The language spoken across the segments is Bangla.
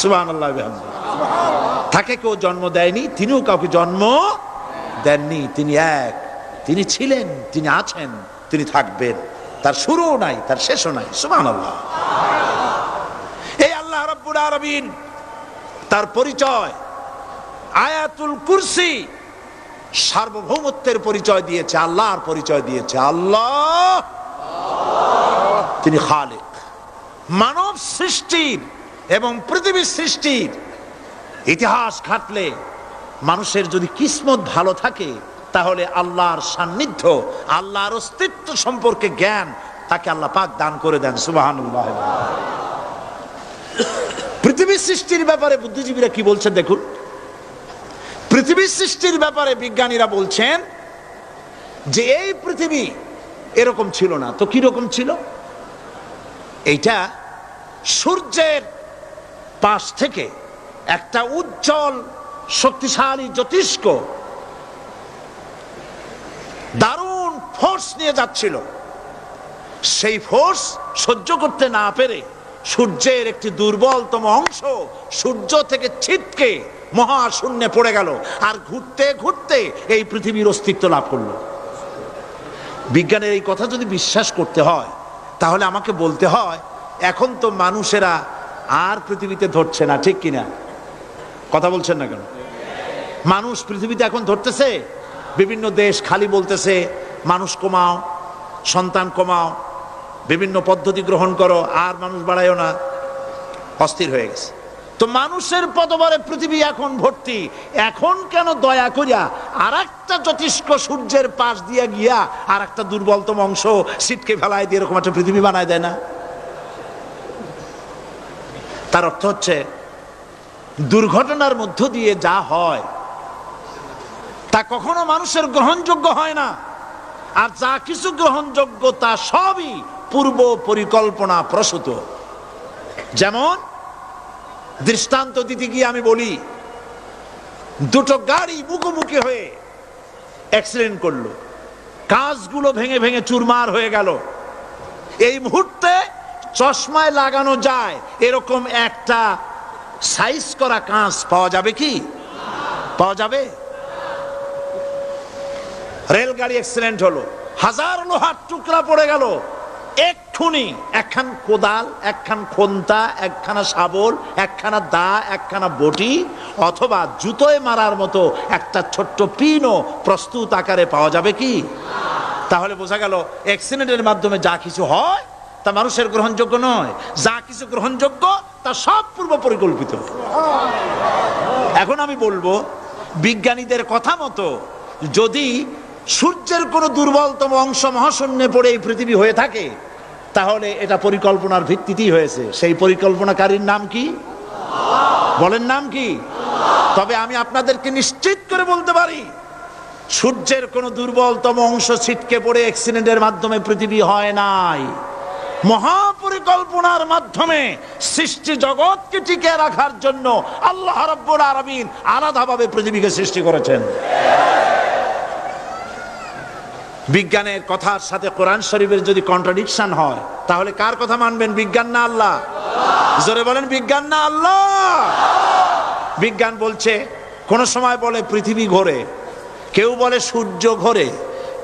সুবহানাল্লাহ বিহামদিহি। তাকে কেউ জন্ম দেয়নি, তিনিও কাউকে জন্ম দেননি। তিনি এক, তিনি ছিলেন, তিনি আছেন, তিনি থাকবেন। তার শুরুও নাই, তার শেষও নাই। সুবহানাল্লাহ। এই আল্লাহ রাব্বুল আলামিন তার পরিচয় আয়াতুল কুরসি সার্বভৌমত্বের পরিচয় দিয়েছে, আল্লাহর পরিচয় দিয়েছে। আল্লাহ তিনি খালিক। মানব সৃষ্টির এবং পৃথিবীর সৃষ্টির ইতিহাস ঘাটলে মানুষের যদি কিসমত ভালো থাকে, তাহলে আল্লাহর সান্নিধ্য, আল্লাহর অস্তিত্ব সম্পর্কে জ্ঞান তাকে আল্লাহ পাক দান করে দেন। সুবহানাল্লাহ। পৃথিবীর সৃষ্টির ব্যাপারে বুদ্ধিজীবীরা কি বলছেন দেখুন। পৃথিবীর সৃষ্টির ব্যাপারে বিজ্ঞানীরা বলছেন যে এই পৃথিবী এরকম ছিল না তো কি রকম ছিল। এইটা সূর্যের পাশ থেকে একটা উজ্জ্বল শক্তিশালী জ্যোতিষ্ক দারুণ ফোর্স নিয়ে যাচ্ছিল। সেই ফোর্স সহ্য করতে না পেরে সূর্যের একটি দুর্বলতম অংশ সূর্য থেকে ছিটকে মহাশূন্যে পড়ে গেল, আর ঘুরতে ঘুরতে এই পৃথিবীর অস্তিত্ব লাভ করলো। বিজ্ঞানের এই কথা যদি বিশ্বাস করতে হয়, তাহলে আমাকে বলতে হয় এখন তো মানুষেরা আর পৃথিবীতে ধরছে না, ঠিক কিনা? কথা বলছেন না কেন? মানুষ পৃথিবীতে এখন ধরতেছে। বিভিন্ন দেশ খালি বলতেছে মানুষ কমাও, সন্তান কমাও, বিভিন্ন পদ্ধতি গ্রহণ করো, আর মানুষ বাড়ায়ও না, অস্থির হয়ে গেছে। তো মানুষের পদবরে পৃথিবী এখন ভর্তি। এখন কেন দয়া করিয়া আর একটা জ্যোতিষ্ক সূর্যের পাশ দিয়ে গিয়া আর একটা দুর্বলতম অংশ ছিটকে ফেলায় দিয়ে এরকম একটা পৃথিবী বানায় দেয় না? তার অর্থ হচ্ছে দুর্ঘটনার মধ্য দিয়ে যা হয় তা কখনো মানুষের গ্রহণযোগ্য হয় না, আর যা কিছু গ্রহণযোগ্য তা সবই পূর্ব পরিকল্পনা প্রসূত। যেমন দৃষ্টান্ত দিতে গিয়ে আমি বলি, দুটো গাড়ি মুখোমুখি হয়ে অ্যাক্সিডেন্ট করলো, কাঁচগুলো ভেঙে ভেঙে চুরমার হয়ে গেল। এই মুহূর্তে চশমায় লাগানো যায় এরকম একটা সাইজ করা কাঁচ পাওয়া যাবে কি? পাওয়া যাবে? রেলগাড়ি অ্যাক্সিডেন্ট হলো, হাজার লোহার টুকরা পড়ে গেল, এক্ষুনি একখান কোদাল, একখান খন্তা, একখানা শাবল, একখানা দা, একখানা বটি অথবা জুতোয় মারার মতো একটা ছোট্ট পিনও প্রস্তুত আকারে পাওয়া যাবে কি? তাহলে বোঝা গেল অ্যাক্সিডেন্টের মাধ্যমে যা কিছু হয় তা মানুষের গ্রহণযোগ্য নয়, যা কিছু গ্রহণযোগ্য তা সব পূর্ব পরিকল্পিত। এখন আমি বলবো, বিজ্ঞানীদের কথা মতো যদি সূর্যের কোনো দুর্বলতম অংশ মহাশূন্যে পড়ে এই পৃথিবী হয়ে থাকে, তাহলে এটা পরিকল্পনার ভিত্তিতেই হয়েছে। সেই পরিকল্পনাকারীর নাম কি? বলেন নাম কি? তবে আমি আপনাদেরকে নিশ্চিত করে বলতে পারি, সূর্যের কোনো দুর্বলতম অংশ ছিটকে পড়ে অ্যাক্সিডেন্টের মাধ্যমে পৃথিবী হয় নাই। মহাপরিকল্পনার মাধ্যমে সৃষ্টি জগৎকে টিকে রাখার জন্য আল্লাহ রাব্বুল আলামিন আলাদাভাবে পৃথিবীকে সৃষ্টি করেছেন। বিজ্ঞানের কথার সাথে কোরআন শরীফের যদি কন্ট্রাডিকশন হয়, তাহলে কার কথা মানবেন? বিজ্ঞান না আল্লাহ? জোরে বলেন, বিজ্ঞান না আল্লাহ? বিজ্ঞান বলছে, কোন সময় বলে পৃথিবী ঘোরে, কেউ বলে সূর্য ঘোরে,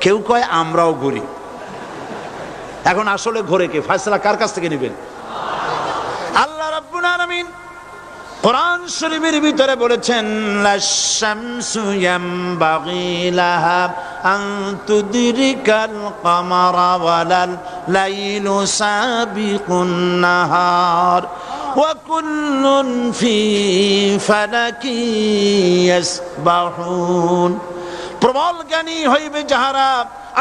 কেউ কয় আমরাও ঘুরি। এখন আসলে ঘোরে কে? ফয়সালা কার কাছ থেকে নেবেন? আল্লাহ রাব্বুল আলামিন কোরআন শরীফের ভিতরে বলেছেন, লাশ-শামসু ইয়ামবাগি লাহা আন তুদরিকাল কামারা ওয়ালাল লাইলু সাবিকুন নাহার ওয়া কুল্লুন ফি ফালাকি ইয়াসবাহুন। প্রবল জ্ঞানী হইবে যাহারা,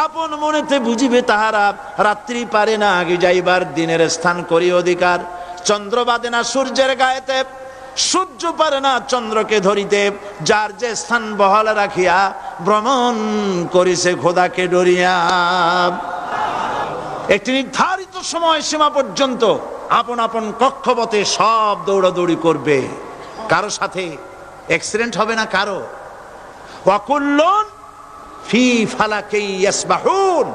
আপন মনেতে বুঝিবে তাহারা, রাত্রি পারে না আগে যাইবার, দিনের স্থান করি অধিকার। চন্দ্র বাদে না সূর্যের গায়েতে, সূর্য পারে না চন্দ্রকে ধরিতে, যার যে স্থান বহাল রাখিয়া ভ্রমণ করিছে খোদাকে ডরিয়া। একটি নির্ধারিত সময় সীমা পর্যন্ত আপন আপন কক্ষপথে সব দৌড়াদৌড়ি করবে, কারো সাথে অ্যাক্সিডেন্ট হবে না কারো। ওয়াকুল্লুন ফি ফালাকি ইয়াসবাহুন,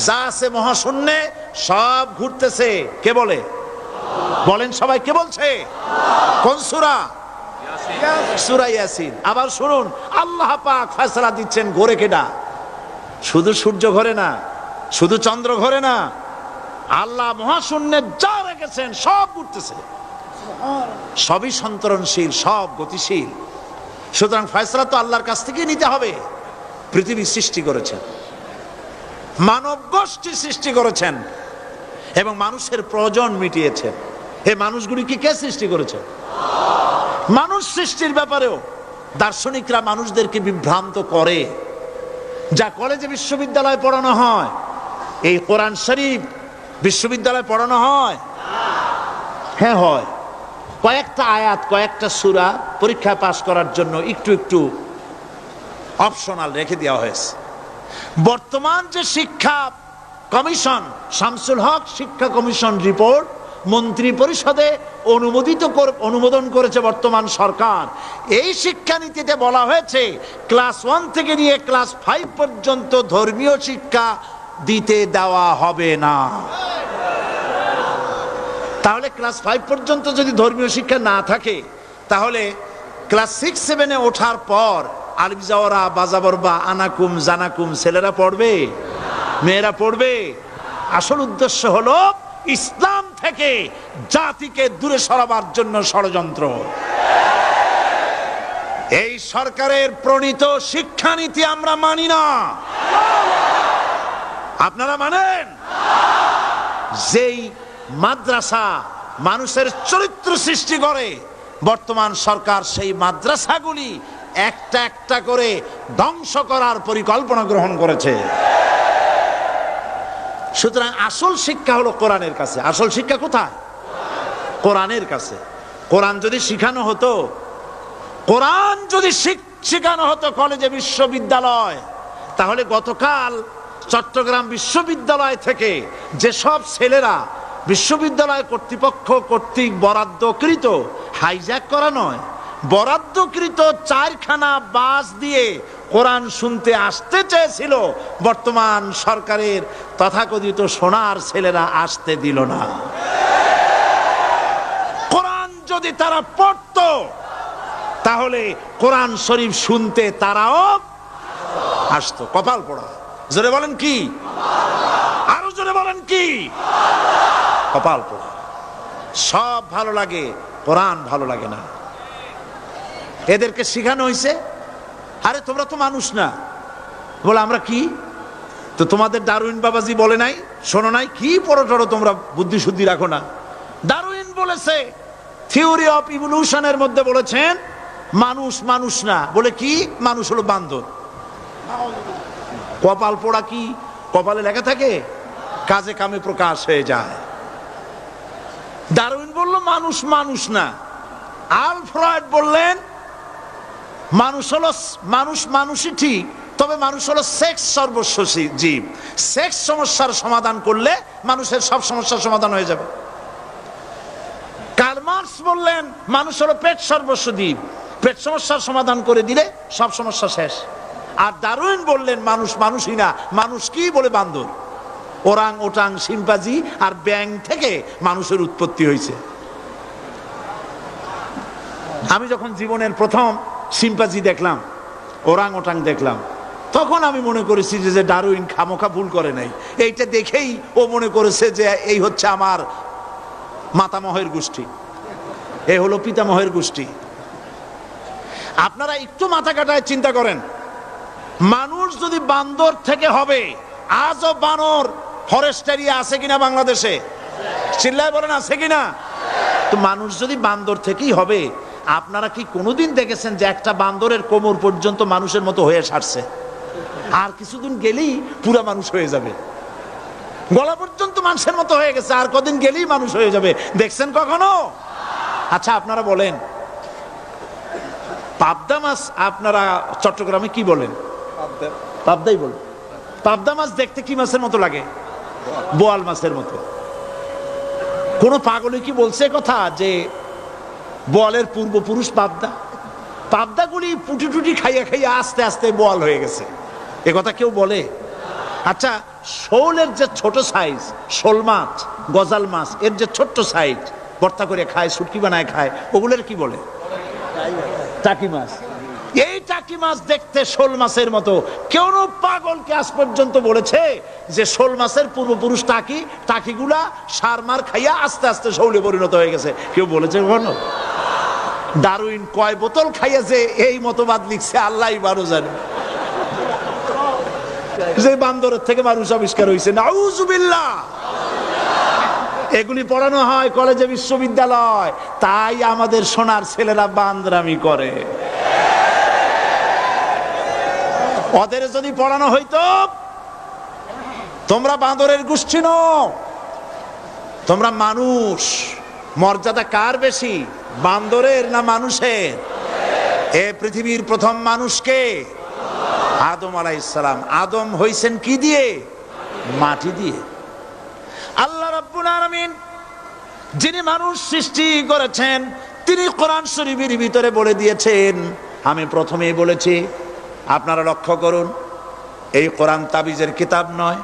যা আছে মহাশূন্যে সব ঘুরতেছে। কে বলে? বলেন সবাই, কে বলছে? কোন সূরা? সূরা ইয়াসিন। আবার শুনুন, আল্লাহ পাক ফয়সালা দিচ্ছেন, ঘোরে কেডা? শুধু সূর্য ঘোরে না, শুধু চন্দ্র ঘোরে না, আল্লাহ মহাশূন্যে যা রেখেছেন সব ঘুরতেছে, সবই সন্তরণশীল, সব গতিশীল। সুতরাং ফয়সালা তো আল্লাহর কাছ থেকে নিতে হবে। পৃথিবী সৃষ্টি করেছেন, মানব গোষ্ঠী সৃষ্টি করেছেন এবং মানুষের প্রয়োজন মিটিয়েছেন। এই মানুষগুলিকে কে সৃষ্টি করেছেন? মানুষ সৃষ্টির ব্যাপারেও দার্শনিকরা মানুষদেরকে বিভ্রান্ত করে। যা কলেজে বিশ্ববিদ্যালয়ে পড়ানো হয়, এই কোরআন শরীফ বিশ্ববিদ্যালয়ে পড়ানো হয়? হ্যাঁ হয়। কয়েকটা আয়াত, কয়েকটা সূরা পরীক্ষা পাস করার জন্য একটু একটু অপশনাল রেখে দেওয়া হয়েছে। বর্তমান যে শিক্ষা কমিশন, শামসুল হক শিক্ষা কমিশন রিপোর্ট মন্ত্রী পরিষদে অনুমোদন করেছে বর্তমান সরকার। এই শিক্ষানীতিতে বলা হয়েছে ক্লাস 1 থেকে নিয়ে ক্লাস 5 পর্যন্ত ধর্মীয় শিক্ষা দিতে দেওয়া হবে না। তাহলে ক্লাস 5 পর্যন্ত যদি ধর্মীয় শিক্ষা না থাকে, তাহলে ক্লাস 6-7-এ ওঠার পর আলিফ জাওরা, বাজাবরবা, আনাকুম, জানাকুম ছেলেরা পড়বে? মেয়েরা পড়বে? আসল উদ্দেশ্য হলো ইসলাম থেকে জাতিকে দূরে সরাবার জন্য ষড়যন্ত্র। এই সরকারের প্রণীত শিক্ষানীতি আমরা মানি না। আপনারা মানেন? যেই মাদ্রাসা মানুষের চরিত্র সৃষ্টি করে, বর্তমান সরকার সেই মাদ্রাসাগুলি একটা একটা করে ধ্বংস করার পরিকল্পনা গ্রহণ করেছে। সুতরাং আসল শিক্ষা হলো কোরআনের কাছে। আসল শিক্ষা কোথায়? কোরআনের কাছে। কোরআন যদি শিখানো হতো, কোরআন যদি শিখানো হতো কলেজে, বিশ্ববিদ্যালয়, তাহলে গতকাল চট্টগ্রাম বিশ্ববিদ্যালয় থেকে যেসব ছেলেরা বিশ্ববিদ্যালয় কর্তৃপক্ষ কর্তৃক বরাদ্দকৃত, হাইজ্যাক করা নয়, বরাদ্দকৃত 4খানা বাস দিয়ে কোরআন শুনতে আসতে চেয়েছিল, বর্তমান সরকারের তথাকথিত সোনার ছেলেরা আসতে দিল না। কোরআন যদি তারা পড়তো, তাহলে কোরআন শরীফ শুনতে তারাও আসতো। কপাল পোড়া। জোরে বলেন কি? আরো জোরে বলেন কি? কপাল পোড়া। সব ভালো লাগে, কোরআন ভালো লাগে না। এদেরকে শিখানো হয়েছে, আরে তোমরা তো মানুষ না। বলে আমরা কি? তো তোমাদের ডারউইন বাবাজি বলে নাই, শোনো নাই? কি পড়ো টড়ো তোমরা, বুদ্ধি শুদ্ধি রাখো না। ডারউইন বলেছে, থিওরি অফ ইভলিউশনের মধ্যে বলেছেন মানুষ মানুষ না। বলে কি? মানুষ হলো বান্দর। কপাল পোড়া। কি কপালে লেখা থাকে? কাজে কামে প্রকাশ হয়ে যায়। ডারউইন বলল মানুষ মানুষ না। আলফ্রেড বললেন মানুষ হলো মানুষই ঠিক, তবে মানুষ হলো সেক্স সর্বস্ব জীব। সেক্স সমস্যার সমাধান করলে মানুষের সব সমস্যার সমাধান হয়ে যাবে। কার্ল মার্কস বললেন মানুষ হলো পেট সর্বস্ব জীব, পেট সমস্যার সমাধান করে দিলে সব সমস্যা শেষ। আর ডারউইন বললেন মানুষ মানুষই না, মানুষ কি? বলে বান্দর। ওরাং ওটাং, শিম্পাজি আর ব্যাং থেকে মানুষের উৎপত্তি হয়েছে। আমি যখন জীবনের প্রথম শিম্পাজি দেখলাম, ওরাং ওটাং দেখলাম, তখন আমি মনে করেছি যে ডারউইন খামোখা ভুল করে নাই। এইটা দেখেই ও মনে করেছে যে এই হচ্ছে আমার মাতামহের গোষ্ঠী, এই হলো পিতামহের গোষ্ঠী। আপনারা একটু মাথা কাটায় চিন্তা করেন, মানুষ যদি বান্দর থেকে হবে, আজও বানর ফরেস্ট এরিয়া আছে কিনা বাংলাদেশে? চিল্লায় বলেন আছে কিনা? তো মানুষ যদি বান্দর থেকেই হবে, আপনারা কি কোনোদিন দেখেছেন যে একটা বান্দরের কোমর পর্যন্ত মানুষের মতো হয়ে সারছে? আর কিছুদিন গেলেই পুরা মানুষ হয়ে যাবে। গলা পর্যন্ত মানুষের মতো হয়ে গেছে, আর কদিন গেলেই মানুষ হয়ে যাবে। দেখছেন কখনো? আচ্ছা আপনারা বলেন, পাবদা মাছ আপনারা চট্টগ্রামে কি বলেন? পাবদাই বলেন। পাবদা মাছ দেখতে কি মাছের মতো লাগে? বোয়াল মাছের মতো। কোন পাগলে কি বলছে কথা যে বোয়ালের পূর্বপুরুষ পাবদা? পাবদাগুলি পুটি টুটি খাইয়া খাইয়া আস্তে আস্তে বোয়াল হয়ে গেছে, এ কথা কেউ বলে? আচ্ছা, শোলের যে ছোট সাইজ, শোল মাছ, গজাল মাছ, এর যে ছোট্ট সাইজ, ভর্তা করে খায়, শুটকি বানায় খায়, ওগুলোর কি বলে? টাকি মাছ। এই টাকি মাছ দেখতে শোল মাছের মতো। কেউ পাগলকে আজ পর্যন্ত বলেছে যে শোল মাছের পূর্বপুরুষ টাকি, টাকিগুলা সার মার খাইয়া আস্তে আস্তে শৌলে পরিণত হয়ে গেছে? কেউ বলেছে কখনো? ডারউইন কয় বোতল খাইয়াছে এই মতবাদ লিখছে আল্লাহই ভালো জানে। যে বান্দরের থেকে মানুষ আবিষ্কার হয়েছে, নাউজুবিল্লাহ। এগুলি পড়ানো হয় কলেজে, বিশ্ববিদ্যালয়, তাই আমাদের সোনার ছেলেরা বান্দরামি করে। ওদের যদি পড়ানো হইতো তোমরা বান্দরের গোষ্ঠী নও, তোমরা মানুষ। মর্যাদা কার বেশি, বান্দরের না মানুষের? এ পৃথিবীর প্রথম মানুষকে আদম আলাইহিস সালাম। আদম হইছেন কি দিয়ে? মাটি দিয়ে। আল্লাহ রাব্বুল আলামিন যিনি মানুষ সৃষ্টি করেছেন, তিনি কোরআন শরীফের ভিতরে বলে দিয়েছেন, আমি প্রথমেই বলেছি, আপনারা লক্ষ্য করুন, এই কোরআন তাবিজের কিতাব নয়,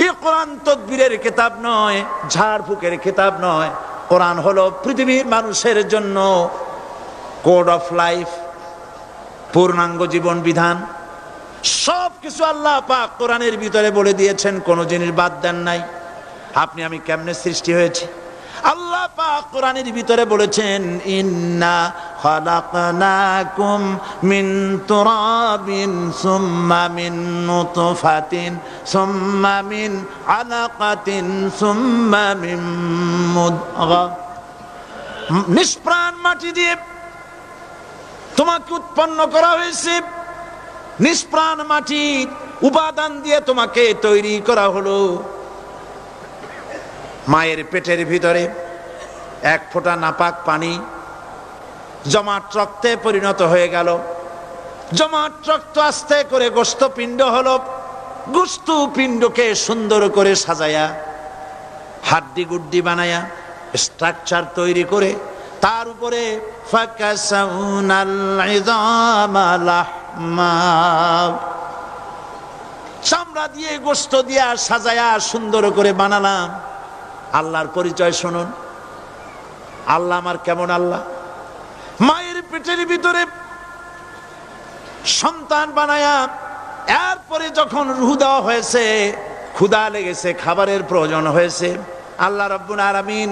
এই কোরআন তদবিরের কিতাব নয়, ঝাড়ফুঁকের কিতাব নয়। কোরআন হলো পৃথিবীর মানুষের জন্য কোড অফ লাইফ, পূর্ণাঙ্গ জীবন বিধান। সব কিছু আল্লাহ পাক কোরআনের ভিতরে বলে দিয়েছেন, কোনো জিনিস বাদ দেন নাই। আপনি আমি কেমনে সৃষ্টি হয়েছি আল্লাহ পাক কোরআনের ভিতরে বলেছেন, ইন্না খালাকনাকুম মিন তুরাবিন সুম্মা মিন নুতফাতিন সুম্মা মিন আলাকাতিন সুম্মা মিন মুদগা। নিষ্প্রাণ মাটি দিয়ে তোমাকে উৎপন্ন করা হয়েছে, নিষ্প্রাণ মাটির উপাদান দিয়ে তোমাকে তৈরি করা হলো। মায়ের পেটের ভিতরে এক ফোঁটা নাপাক পানি জমাট রক্তে পরিণত হয়ে গেল। জমাট রক্ত আস্তে করে গোশতপিণ্ড হলো। গোশতপিণ্ডকে সুন্দর করে সাজায়া, হাড্ডি গুড্ডি বানায়া, স্ট্রাকচার তৈরি করে তার উপরে ফাকাসাউনাল ইযামা লাহমা, চামড়া দিয়ে গোশত দিয়া সাজায়া সুন্দর করে বানালাম। আল্লাহর পরিচয় শুনুন, আল্লাহ আমার কেমন আল্লাহ। মায়ের পেটের ভিতরে সন্তান বানায়া, এরপরে যখন রূহ দেওয়া হয়েছে, ক্ষুধা লেগেছে, খাবারের প্রয়োজন হয়েছে, আল্লাহ রাব্বুল আলামিন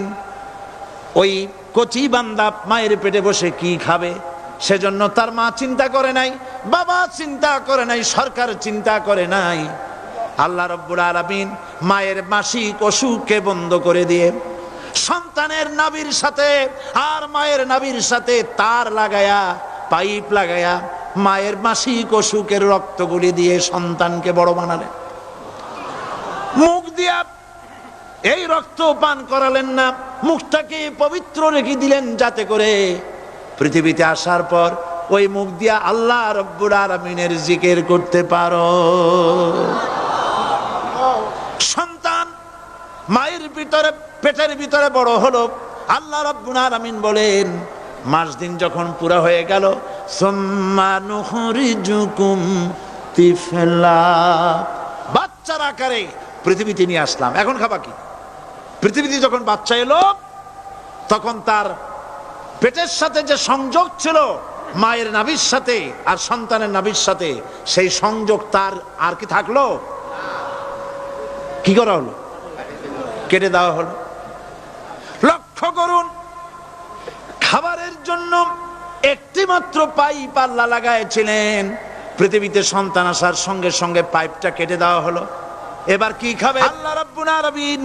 ওই কচি বান্দা মায়ের পেটে বসে কি খাবে, সেজন্য তার মা চিন্তা করে নাই, বাবা চিন্তা করে নাই, সরকার চিন্তা করে নাই। আল্লাহ রাব্বুল আলামিন মায়ের মাসিক অসুখকে বন্ধ করে দিয়ে সন্তানের নাভির সাথে আর মায়ের নাভির সাথে তার লাগায়া, পাইপ লাগায়া মায়ের মাসিক অসুখের রক্তগুলি দিয়ে সন্তানকে বড় বানালেন। মুখ দিয়া এই রক্ত পান করালেন না, মুখটাকে পবিত্র রেখে দিলেন যাতে করে পৃথিবীতে আসার পর ওই মুখ দিয়া আল্লাহ রাব্বুল আলামিনের জিকির করতে পারো। সন্তান মায়ের ভিতরে, পেটের ভিতরে বড় হলো। আল্লাহ রাব্বুল আলামিন বলেন, মাস দিন যখন পুরা হয়ে গেল, সুম্মা নুখরিজুকুম তিফলা, বাচ্চার আকারে পৃথিবীতে নিয়ে আসলাম। এখন খাবা কি? পৃথিবীতে যখন বাচ্চা এলো, তখন তার পেটের সাথে যে সংযোগ ছিল মায়ের নাভির সাথে আর সন্তানের নাভির সাথে, সেই সংযোগ তার আর কি থাকলো? কি করা হলো? কেটে দেওয়া হলো। লক্ষ্য করুন, খাবারের জন্য একটি মাত্র পাইপ আল্লাহ লাগাইছিলেন, পৃথিবীতে সন্তান আসার সঙ্গে সঙ্গে পাইপটা কেটে দেওয়া হলো। এবার কি খাবে? আল্লাহ রাব্বুল আলামিন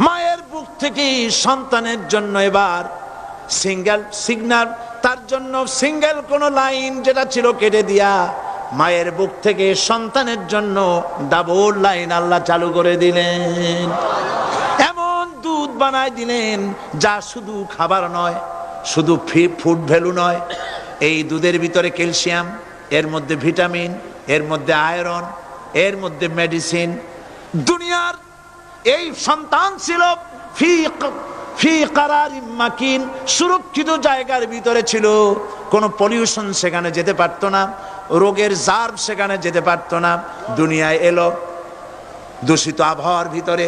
মায়ের বুক থেকে সন্তানের জন্য এবার সিঙ্গেল সিগন্যাল, তার জন্য সিঙ্গেল কোন লাইন যেটা ছিল কেটে দিয়া মায়ের বুক থেকে সন্তানের জন্য ডাবল লাইন আল্লাহ চালু করে দিলেন। এমন দুধ বানায় দিলেন যা শুধু খাবার নয়, শুধু ফুড ভ্যালু নয়, এই দুধের ভিতরে ক্যালসিয়াম, এর মধ্যে ভিটামিন, এর মধ্যে আয়রন, এর মধ্যে মেডিসিন। দুনিয়ার এই সন্তান ছিল ফি কারারিম মাকিন, সুরক্ষিত জায়গার ভিতরে ছিল। কোনো পলিউশন সেখানে যেতে পারত না, রোগের জার্ম সেখানে যেতে পারত না। দুনিয়ায় এলো দূষিত আবহাওয়ার ভিতরে,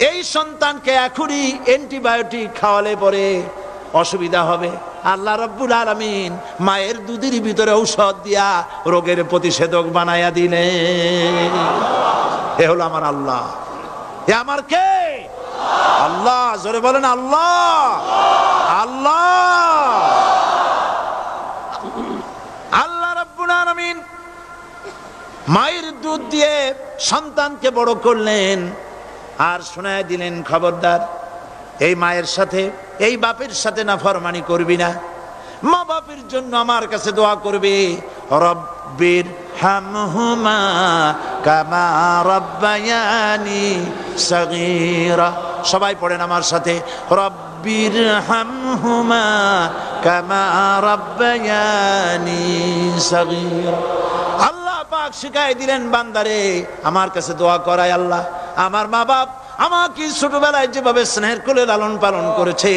এই সন্তানকে এখনই অ্যান্টিবায়োটিক খাওয়ালে পরে অসুবিধা হবে। আল্লাহ রাব্বুল আলামিন মায়ের দুধের ভিতরে ঔষধ দিয়া রোগের প্রতিষেধক বানায়া দিলেন। এ হলো আমার আল্লাহ। এ আমার কে? আল্লাহ। জোরে বলেন আল্লাহ। আল্লাহ আল্লাহ রাব্বুল আলামিন মায়ের দুধ দিয়ে সন্তানকে বড় করলেন আর শোনায় দিলেন, খবরদার এই মায়ের সাথে, এই বাপের সাথে নাফরমানি করবি না। মা বাপের জন্য আমার কাছে দোয়া করবে, রব্বির হামহুমা কামা রাব্বায়ানি সাগীরা। সবাই পড়েন আমার সাথে, রব্বির হামহুমা কামা রাব্বায়ানি সাগীরা। আল্লাহ পাক শিখাই দিলেন বান্দারে আমার কাছে দোয়া করায়, আল্লাহ আমার মা বাপ আমাকে ছোটবেলায় যেভাবে স্নেহের কোলে লালন পালন করেছে,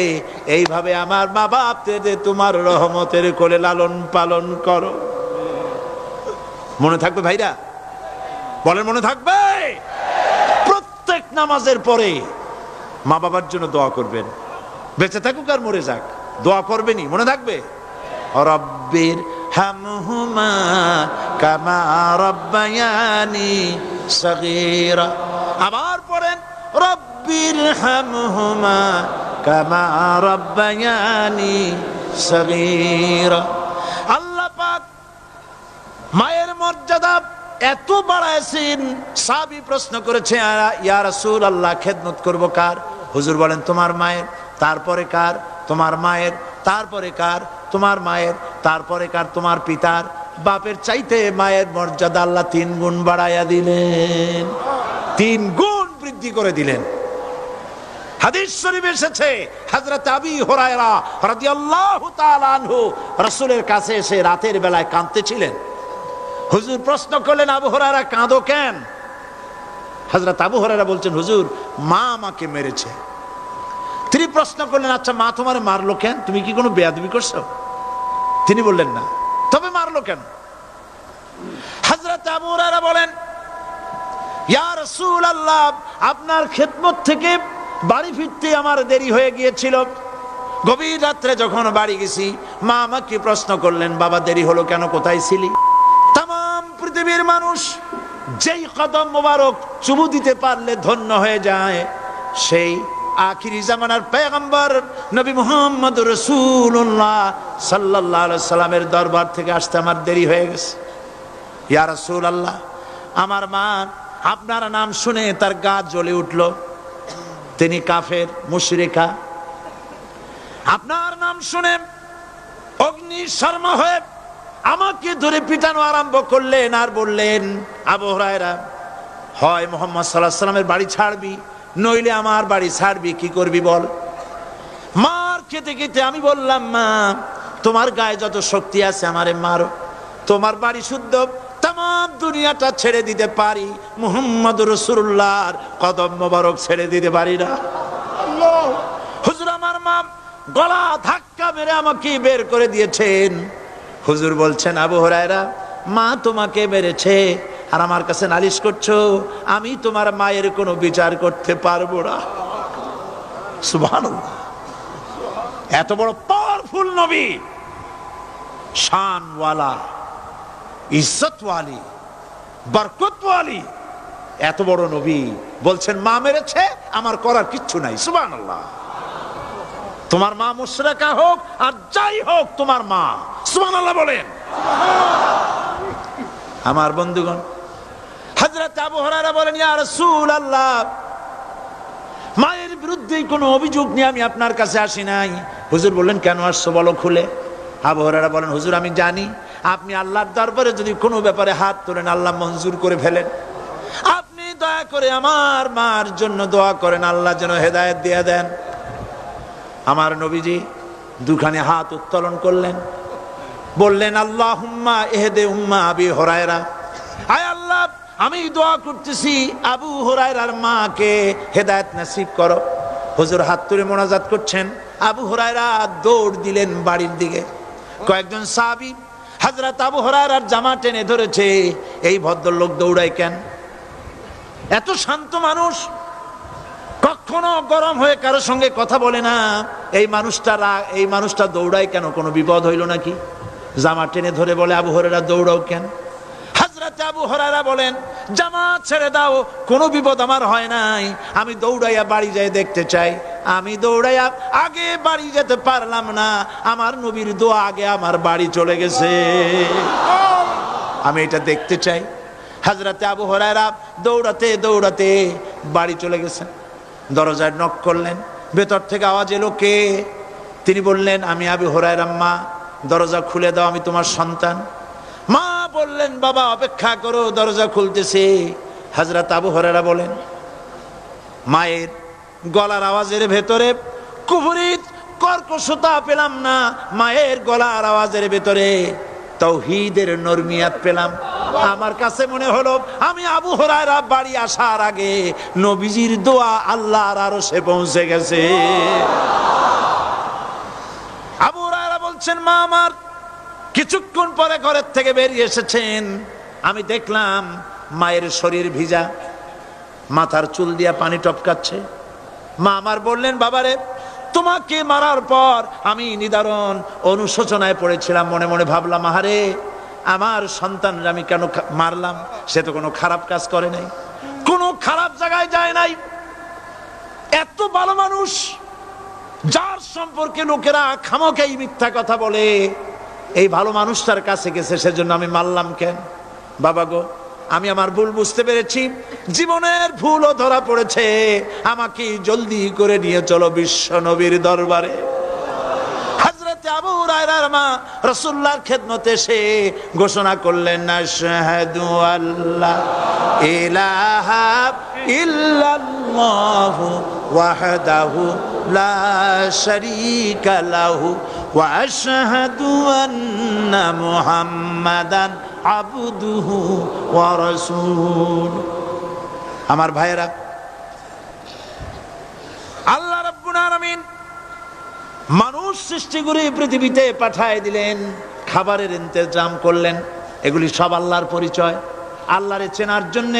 এইভাবে আমার মা বাপকে তোমার রহমতের কোলে লালন পালন করো। মনে থাকবে ভাইরা? বলেন মনে থাকবে? প্রত্যেক নামাজের পরে মা বাবার জন্য দোয়া করবেন, বেঁচে থাকুক আর মরে যাক, দোয়া করবেনই। মনে থাকবে? রব্বির হামহুমা কামা রাব্বায়ানি সাগীরা। আবার পড়েন, রব্বির হামহুমা কামা রাব্বায়ানি সাগীরা। আল্লাহ পাক মায়ের মর্যাদা এত বাড়াইছেন, সাহাবী প্রশ্ন করেছে, ইয়া রাসূলুল্লাহ খেদমত করব কার? হুজুর বলেন তোমার মায়ের, তারপরে কার? তোমার মায়ের, তারপরে কার? তোমার মায়ের, তারপরে কার? তোমার পিতার। বাপের চাইতে মায়ের মর্যাদা আল্লাহ 3 গুণ বাড়াইয়া দিলেন, 3 গুণ বৃদ্ধি করে দিলেন। হাদিস শরীফে এসেছে, হযরত আবী হুরায়রা রাদিয়াল্লাহু তাআলা আনহু রাসূলের কাছে এসে রাতের বেলায় কাঁদতেছিলেন। হুজুর প্রশ্ন করলেন, আবু হুরায়রা কাঁদো কেন? হযরত আবু হুরায়রা বলছেন, হুজুর মা আমাকে মেরেছে। তিনি প্রশ্ন করলেন, আচ্ছা মা তোমার মারলো কেন? তুমি কি কোনো বেয়াদবি করছো? তিনি বললেন না। তবে মারলো কেন? হযরত আবু হুরায়রা বলেন, ইয়া রাসূলুল্লাহ আপনার খেদমত থেকে বাড়ি ফিরতে আমার দেরি হয়ে গিয়েছিল। গভীর রাত্রে যখন বাড়ি গেছি, মা আমাকে প্রশ্ন করলেন, বাবা দেরি হলো কেন, কোথায় ছিলি? তাম পৃথিবীর মানুষ যেই কদম মোবারক চুমু দিতে পারলে ধন্য হয়ে যায়, সেই আখিরি জামানার পয়গম্বর নবী মুহাম্মদ রাসূলুল্লাহ সাল্লাল্লাহু আলাইহি সাল্লামের দরবার থেকে আসতে আমার দেরি হয়ে গেছে। ইয়া রাসূলুল্লাহ আমার মা আপনার নাম শুনে তার গা জ্বলে উঠল, তিনি কাফের মুশরিকা। আপনার নাম শুনে অগ্নি শর্মা হয়ে আমাকে ধরে পিটানো আরম্ভ করলেন আর বললেন, আবু হুরায়রা হয় মুহাম্মদ সাল্লাল্লাহু আলাইহি সাল্লামের বাড়ি ছাড়বি, নইলে আমার বাড়ি ছাড়বি, কি করবি বল? মার খেতে খেতে আমি বললাম, মা তোমার গায়ে যত শক্তি আছে আমারে মারো, তোমার বাড়ি শুদ্ধ তাম দুনিয়াটা ছেড়ে দিতে পারি, মুহাম্মদ রাসূলুল্লাহর কদম মোবারক ছেড়ে দিতে পারি না। হুজুর আমার মা গলা ধাক্কা মেরে আমাকে বের করে দিয়েছেন। হুজুর বলছেন, আবু হুরায়রা মা তোমাকে মেরেছে আর আমার কাছে নালিশ করছো, আমি তোমার মায়ের কোনো বিচার করতে পারবো না। সুবহানাল্লাহ। এত বড় পাওয়ারফুল নবী, শানওয়ালা, ইজ্জতওয়ালি, বরকতওয়ালি, এত বড় নবী বলছেন মা মেরেছে, আমার করার কিচ্ছু নাই। সুবহানাল্লাহ। তোমার মা মুশরিকা হোক আর যাই হোক, তোমার মা। সুবহানাল্লাহ বলেন। আমার বন্ধুগণ, হযরত আবু হুরায়রা বলেন, ইয়া রাসূলুল্লাহ মায়ের বিরুদ্ধে কোনো অভিযোগ নিয়ে আমি আপনার কাছে আসি নাই। হুজুর বললেন, কেন আসছো বলো খুলে। আবু হুরায়রা বলেন, হুজুর আমি জানি আপনি আল্লাহর দরবারে যদি কোনো ব্যাপারে হাত তোলেন আল্লাহ মঞ্জুর করে ফেলেন। আপনি দয়া করে আমার মার জন্য দোয়া করেন, আল্লাহ যেন হেদায়েত দিয়ে দেন। আমার নবীজি দুখানে হাত উত্তোলন করলেন, বললেন, আল্লাহুম্মা ইহদি উম্মা আবি হুরায়রা, আয় আল্লাহ আমি দোয়া করতেছি আবু হুরায়রার মাকে হেদায়েত নসিব করো। হুজুর হাত তুলে মোনাজাত করছেন, আবু হুরায়রা দৌড় দিলেন বাড়ির দিকে। কয়েকজন সাহাবী হযরত আবু হুরায়রার জামা টেনে ধরেছে, এই ভদ্রলোক দৌড়ায় কেন? এত শান্ত মানুষ কখনো গরম হয়ে কারোর সঙ্গে কথা বলে না। এই মানুষটা দৌড়ায় কেন? কোনো বিপদ হইল নাকি? জামা টেনে ধরে বলে, আবু হুরায়রা দৌড়াও কেন? হযরত আবু হুরায়রা বলেন, জামা ছেড়ে দাও, কোনো বিপদ আমার হয় নাই, আমি দৌড়াইয়া বাড়ি যাই দেখতে চাই। আমি দৌড়াইয়া আগে বাড়ি যেতে পারলাম না, আমার নবীর দোয়া আগে আমার বাড়ি চলে গেছে, আমি এটা দেখতে চাই। হযরত আবু হুরায়রা দৌড়াতে দৌড়াতে বাড়ি চলে গেছেন। দরজায় নক করলেন, ভেতর থেকে আওয়াজ এলো, কে? তিনি বললেন, আমি আবু হুরায়রা। মা, দরজা খুলে দাও, আমি তোমার সন্তান। মা বললেন, বাবা অপেক্ষা করো, দরজা খুলতেছে। হযরত আবু হুরায়রা বলেন, মায়ের গলার আওয়াজের ভেতরে কুফরি কর্কশতা পেলাম না, মায়ের গলার আওয়াজের ভেতরে তাওহীদের নরমিয়াত পেলাম। আমার কাছে মনে হলো আমি আবু হুরায়রা বাড়ি আসার আগে নবীজির দোয়া আল্লাহর আরশে পৌঁছে গেছে। আবু হুরায়রা বলছেন, মা আমার কিছুক্ষণ পরে ঘরের থেকে বেরিয়ে এসেছেন, আমি দেখলাম মায়ের শরীর ভিজা, মাথার চুল দিয়া পানি টপকাচ্ছে। মা আমার বললেন, বাবারে, তোমাকে মারার পর আমি নিদারুণ অনুশোচনায় পড়েছিলাম, মনে মনে ভাবলাম, আহারে আমার সন্তানরা আমি কেন মারলাম? সে তো কোনো খারাপ কাজ করে নাই, কোনো খারাপ জায়গায় যায় নাই, এত ভালো মানুষ, যার সম্পর্কে লোকেরা খামোখাই মিথ্যা কথা বলে, এই ভালো মানুষটার কাছে গেছে, সেজন্য আমি মারলাম কেন? বাবা গো, আমি আমার ভুল বুঝতে পেরেছি, জীবনের ভুলও ধরা পড়েছে, আমাকে জলদি করে নিয়ে চলো বিশ্ব নবীর দরবারে। হযরত আবু হুরায়রার মা রাসূলুল্লাহর খেদমতে এসে ঘোষণা করলেন, আশহাদু আল্লা ইলাহা ইল্লাল্লাহু ওয়াহদাহু লা শারীকা লাহু ওয়া আশহাদু আন্না মুহাম্মাদান আবদুহু ওয়া রাসূলুহু। আমার ভাইয়েরা, আল্লাহ রাব্বুল আলামিন মানুষ সৃষ্টি করে পৃথিবীতে পাঠায় দিলেন, খাবারের ইন্তজাম করলেন, এগুলি সব আল্লাহর পরিচয়। আল্লাহরে চেনার জন্য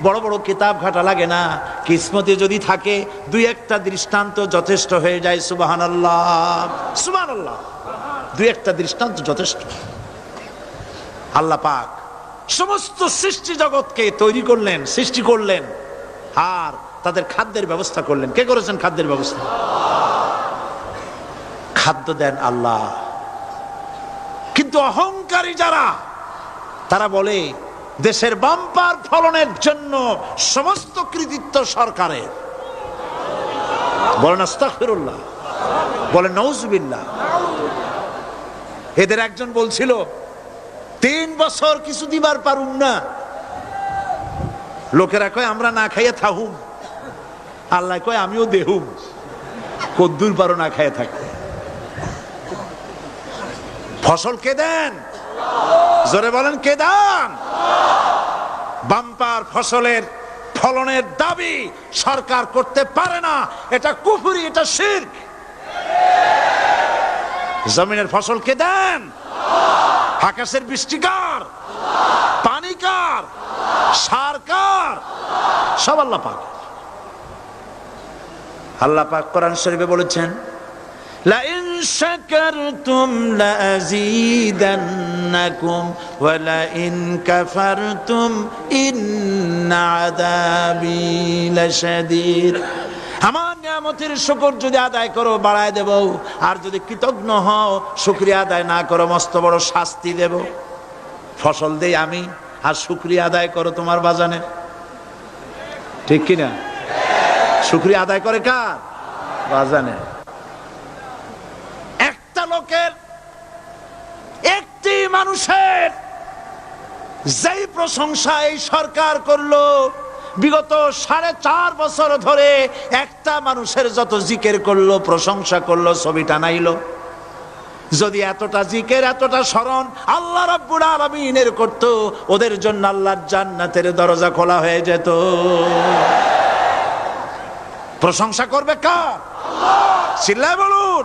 বড় বড় কিতাব ঘাটা লাগে না, কিসমতে যদি থাকে দুই একটা দৃষ্টান্ত যথেষ্ট হয়ে যায়। সুবহানাল্লাহ, সুবহানাল্লাহ, দুই একটা দৃষ্টান্ত যথেষ্ট। আল্লাহ পাক সমস্ত সৃষ্টি জগৎকে তৈরি করলেন, সৃষ্টি করলেন, আর তাদের খাদ্যের ব্যবস্থা করলেন। কে করেছেন খাদ্যের ব্যবস্থা? খাদ্য দেন আল্লাহ। কিন্তু অহংকারী যারা, তারা বলে দেশের বাম্পার ফলনের জন্য সমস্ত কৃতিত্ব সরকারের। বলেন আস্তাগফিরুল্লাহ, বলেন নাউজুবিল্লাহ। এদের একজন বলছিল, 3 বছর কিছু দিবার পারুম না, লোকেরা কয় আমরা না খাইয়া থাকুম, আল্লাহ কয় আমিও দেহুম, কদ্দুর পারো না খাইয়া থাকতে। ফসল কে দেন? জোরে বলেন, কে দেন? বাম্পার ফসলের ফলনের দাবি সরকার করতে পারে না, এটা কুফরি, এটা শিরক। জমিনের ফসল কে দেন? আকাশের বৃষ্টি কার? পানি কার? সার কার? সব আল্লাহ পাক। আল্লাহ পাক কোরআন শরীফে বলেছেন, লা ইন শাকারতুম লা আযীদান্নাকুম ওয়া লা ইন কাফারতুম ইন্না আযাবি লাশাদীদ। আমার নিয়ামতের শুকর যদি আদায় করো বাড়ায় দেব, আর যদি কৃতজ্ঞ হও, শুকরিয়া আদায় না করো, মস্ত বড় শাস্তি দেব। ফসল দেই আমি, আর শুকরিয়া আদায় করো তোমার বাজানে, ঠিক কিনা? শুকরিয়া আদায় করে কার? বাজানে। একটা লোকের, একটি মানুষের যেই প্রশংসা এই সরকার করলো, বিগত 4.5 বছর ধরে একটা মানুষের যত জিকির করলো, প্রশংসা করলো, ছবি টানাইলো, যদি এতটা জিকির, এতটা স্মরণ আল্লাহ রাব্বুল আলামিনের করতো, ওদের জন্য আল্লাহর জান্নাতের দরজা খোলা হয়ে যেত। প্রশংসা করবে কার? আল্লাহ। চিল্লায় বলুন,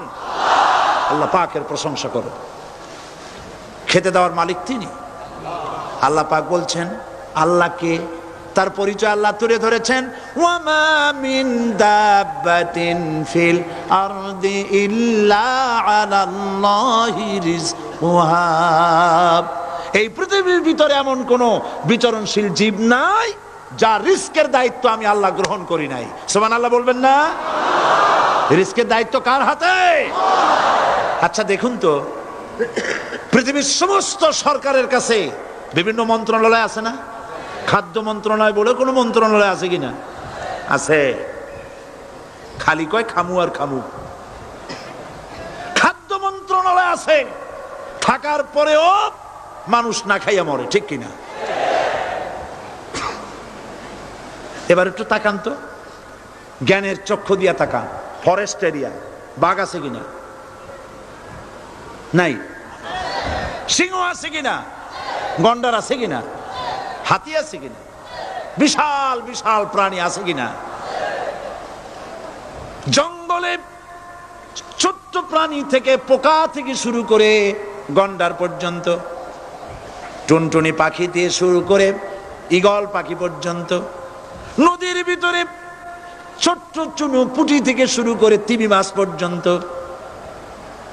আল্লাহ পাকের প্রশংসা করো। খেতে দেওয়ার মালিক তিনি। আল্লাহ পাক বলছেন, আল্লাহকে তার পরিচয় আল্লাহ তুলে ধরেছেন, ওয়ামা মিন দাব্বাতিন ফিল আরদি ইল্লা আলাল্লাহি রিজকুহা। এই পৃথিবীর ভিতরে এমন কোন বিচরণশীল জীব নাই যার রিস্কের দায়িত্ব আমি আল্লাহ গ্রহণ করি নাই। সুবহানাল্লাহ বলবেন না? রিস্কের দায়িত্ব কার হাতে? আচ্ছা দেখুন তো, পৃথিবীর সমস্ত সরকারের কাছে বিভিন্ন মন্ত্রণালয় আছে না? খাদ্য মন্ত্রণালয় বলে কোনো মন্ত্রণালয় আছে কিনা? আছে। খালি কয় খামু আর খামু। খাদ্য মন্ত্রণালয় আছে, থাকার পরেও মানুষ না খাইয়া মরে, ঠিক কিনা? এবার একটু তাকান তো, জ্ঞানের চক্ষু দিয়া তাকান। ফরেস্ট এরিয়া, বাঘ আছে কিনা? নাই। সিংহ আছে কিনা? গন্ডার আছে কিনা? হাতি আছে কিনা? বিশাল বিশাল প্রাণী আছে কিনা? জঙ্গলে ছোট্ট প্রাণী থেকে, পোকা থেকে শুরু করে গন্ডার পর্যন্ত, টুনটুনি পাখি দিয়ে শুরু করে ঈগল পাখি পর্যন্ত, নদীর ভিতরে ছোট্ট চুনু পুঁটি থেকে শুরু করে তিমি মাছ পর্যন্ত।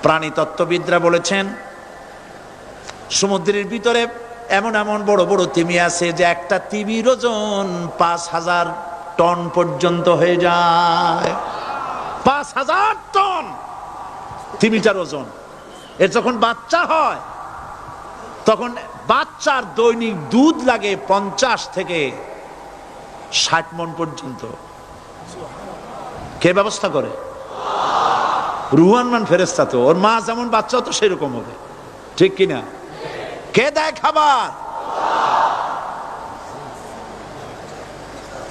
প্রাণী তত্ত্ববিদরা বলেছেন সমুদ্রের ভিতরে এমন এমন বড় বড় তিমি আছে যে একটা তিমির ওজন 5000 টন পর্যন্ত হয়ে যায়। 5000 টন তিমিটার ওজন। এর যখন বাচ্চা হয় তখন বাচ্চার দৈনিক দুধ লাগে 50 থেকে 60 মণ পর্যন্ত। কে ব্যবস্থা করে? রুহান মান ফেরেশতা। তো ওর মা যেমন বাচ্চা তো সেরকম হবে, ঠিক কিনা? কে দেয় খাবার?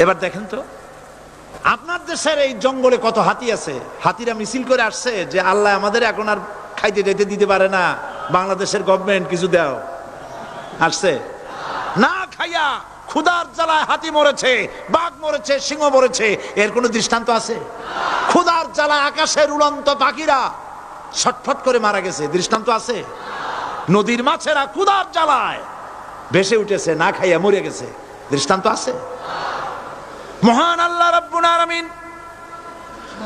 এবার দেখেন তো, আপনার দেশের এই জঙ্গলে কত হাতি আছে। হাতিরা মিছিল করে আসছে যে আল্লাহ আমাদের এখন আর খাইতে যেতে দিতে পারে না, বাংলাদেশের গভর্নমেন্ট কিছু দাও। আসছে না, খাইয়া ক্ষুধার জ্বালায় হাতি মরেছে, বাঘ মরেছে, সিংহ মরেছে। এর কোনো দৃষ্টান্ত আছে? ক্ষুধার জ্বালায় আকাশের উড়ন্ত পাখিরা ছটফট করে মারা গেছে, দৃষ্টান্ত আছে? নদীর মাছেরা ক্ষুধার জ্বালায় ভেসে উঠেছে, না খাইয়া মরে গেছে, দৃষ্টান্ত আছে? মহান আল্লাহ রাব্বুল আলামিন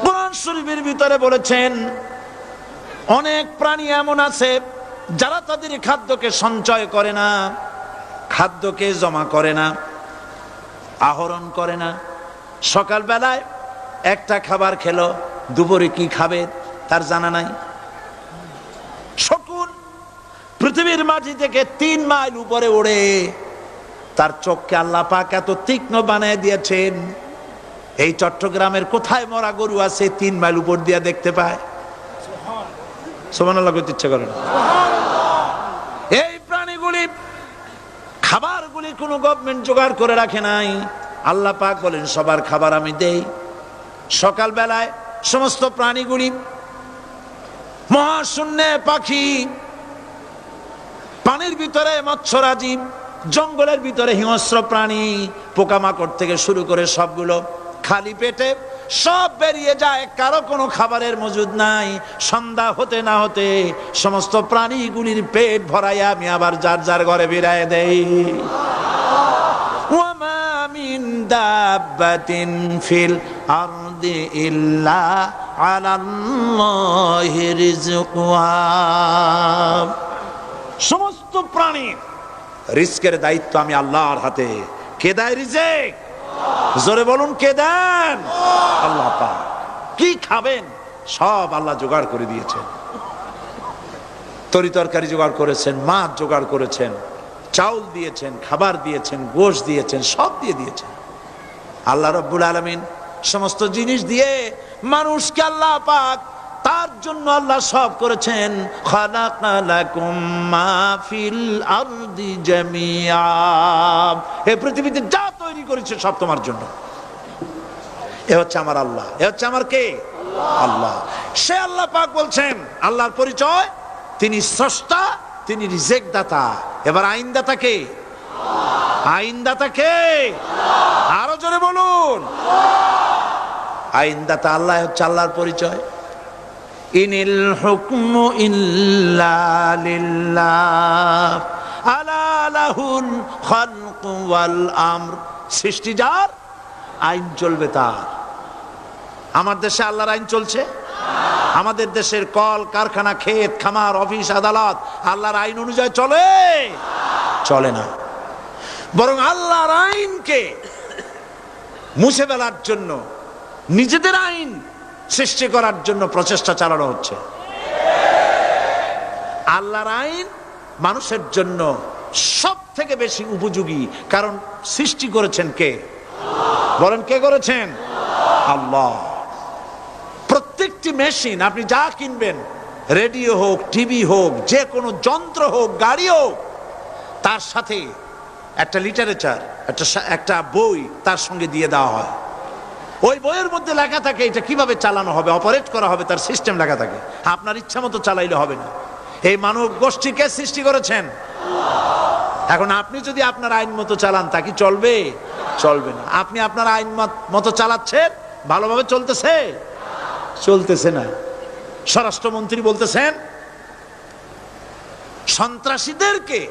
কোরআন শরীফের ভিতরে বলেছেন অনেক প্রাণী এমন আছে যারা তাদের খাদ্যকে সঞ্চয় করে না, খাদ্যকে জমা করে না, আহরণ করে না। সকাল বেলায় একটা খাবার খেলো, দুপুরে কি খাবে তার জানা নাই। শকুন পৃথিবীর মাটি থেকে 3 মাইল উপরে ওড়ে, তার চোখকে আল্লাহ পাক এত তীক্ষ্ণ বানিয়ে দিয়েছেন, এই চট্টগ্রামের কোথায় মরা গরু আছে 3 মাইল উপর দিয়ে দেখতে পায়? সুবহানাল্লাহ করতে ইচ্ছা করে না। এই প্রাণীগুলি খাবারগুলি কোনো গভর্নমেন্ট জোগাড় করে রাখে নাই। আল্লাহ পাক বলেন সবার খাবার আমি দেই। সকাল বেলায় সমস্ত প্রাণীগুলি, মহাশূন্যে পাখি, পানির ভিতরে মৎস্যরাজি, জঙ্গলের ভিতরে হিংস্র প্রাণী, পোকামাকড় থেকে শুরু করে সবগুলো খালি পেটে সব বেরিয়ে যায়, কারো কোনো খাবারের মজুদ নাই। সন্ধ্যা হতে না হতে সমস্ত প্রাণীগুলির পেট ভরাইয়া আমি আবার যার যার ঘরে ফিরায় দেই। ওয়ামা মিন দাব্বাতিন ফিল আরদি ইল্লা আলাল্লাহি রিজকুহা। সমস্ত প্রাণীর রিজকের দায়িত্ব আমি আল্লাহর হাতে। কে দেয় রিজেক? জোরে বলুন, কে দেন? আল্লাহ পাক। কি খাবেন সব আল্লাহ জোগাড় করে দিয়েছেন। তরি তরকারি জোগাড় করেছেন, মাছ জোগাড় করেছেন, চাউল দিয়েছেন, খাবার দিয়েছেন, গোশত দিয়েছেন, সব দিয়ে দিয়েছেন। আল্লাহ রাব্বুল আলামিন সমস্ত জিনিস দিয়ে মানুষকে আল্লাহ পাক তার জন্য আল্লাহ সব করেছেন। খালাকা লাকুম মা ফিল আরদি জামিআ। এই পৃথিবীতে যা তৈরি করেছে সব তোমার জন্য। এ হচ্ছে আমার আল্লাহ। এ হচ্ছে আমার কে? আল্লাহ। সে আল্লাহ পাক বলছেন, আল্লাহর পরিচয় তিনি স্রষ্টা, তিনি রিজেক দাতা। এবার আইনদাতা কে? আইনদাতা কে? আরো জোরে বলুন। আইনদাতা আল্লাহ হচ্ছে আল্লাহর পরিচয়। ইনিল হুকমু ইল্লা লিল্লাহ আলা লাহুল খালকু ওয়াল আমর সৃষ্টি যার, আইন চলবে তার। আমার দেশে আল্লাহর আইন চলছে? আমাদের দেশের কল কারখানা, ক্ষেত খামার, অফিস আদালত আল্লাহর আইন অনুযায়ী চলে? চলে না। বরং আল্লাহর আইনকে মুছে ফেলার জন্য, নিজেদের আইন সৃষ্টি করার জন্য প্রচেষ্টা চালানো হচ্ছে। আল্লাহর আইন মানুষের জন্য সব থেকে বেশি উপযোগী, কারণ সৃষ্টি করেছেন কে? বলেন, কে করেছেন? আল্লাহ। প্রত্যেকটি মেশিন আপনি যা কিনবেন, রেডিও হোক, টিভি হোক, যে কোনো যন্ত্র হোক, গাড়ি হোক, তার সাথে একটা লিটারেচার, একটা বই তার সঙ্গে দিয়ে দেওয়া হয়। ওই বইয়ের মধ্যে লেখা থাকে এটা কিভাবে চালানো হবে, অপারেট করা হবে, তার সিস্টেম লেখা থাকে। আপনার ইচ্ছা মতো চালাইলে হবে না। এই মানব গোষ্ঠীকে সৃষ্টি করেছেন। এখন আপনি যদি আপনার আইন মতো চালান, তা কি চলবে? চলবে না। আপনি আপনার আইন মতো চালাচ্ছেন, ভালোভাবে চলতেছে? চলতেছে না। স্বরাষ্ট্রমন্ত্রী বলতেছেন সন্ত্রাসীদেরকে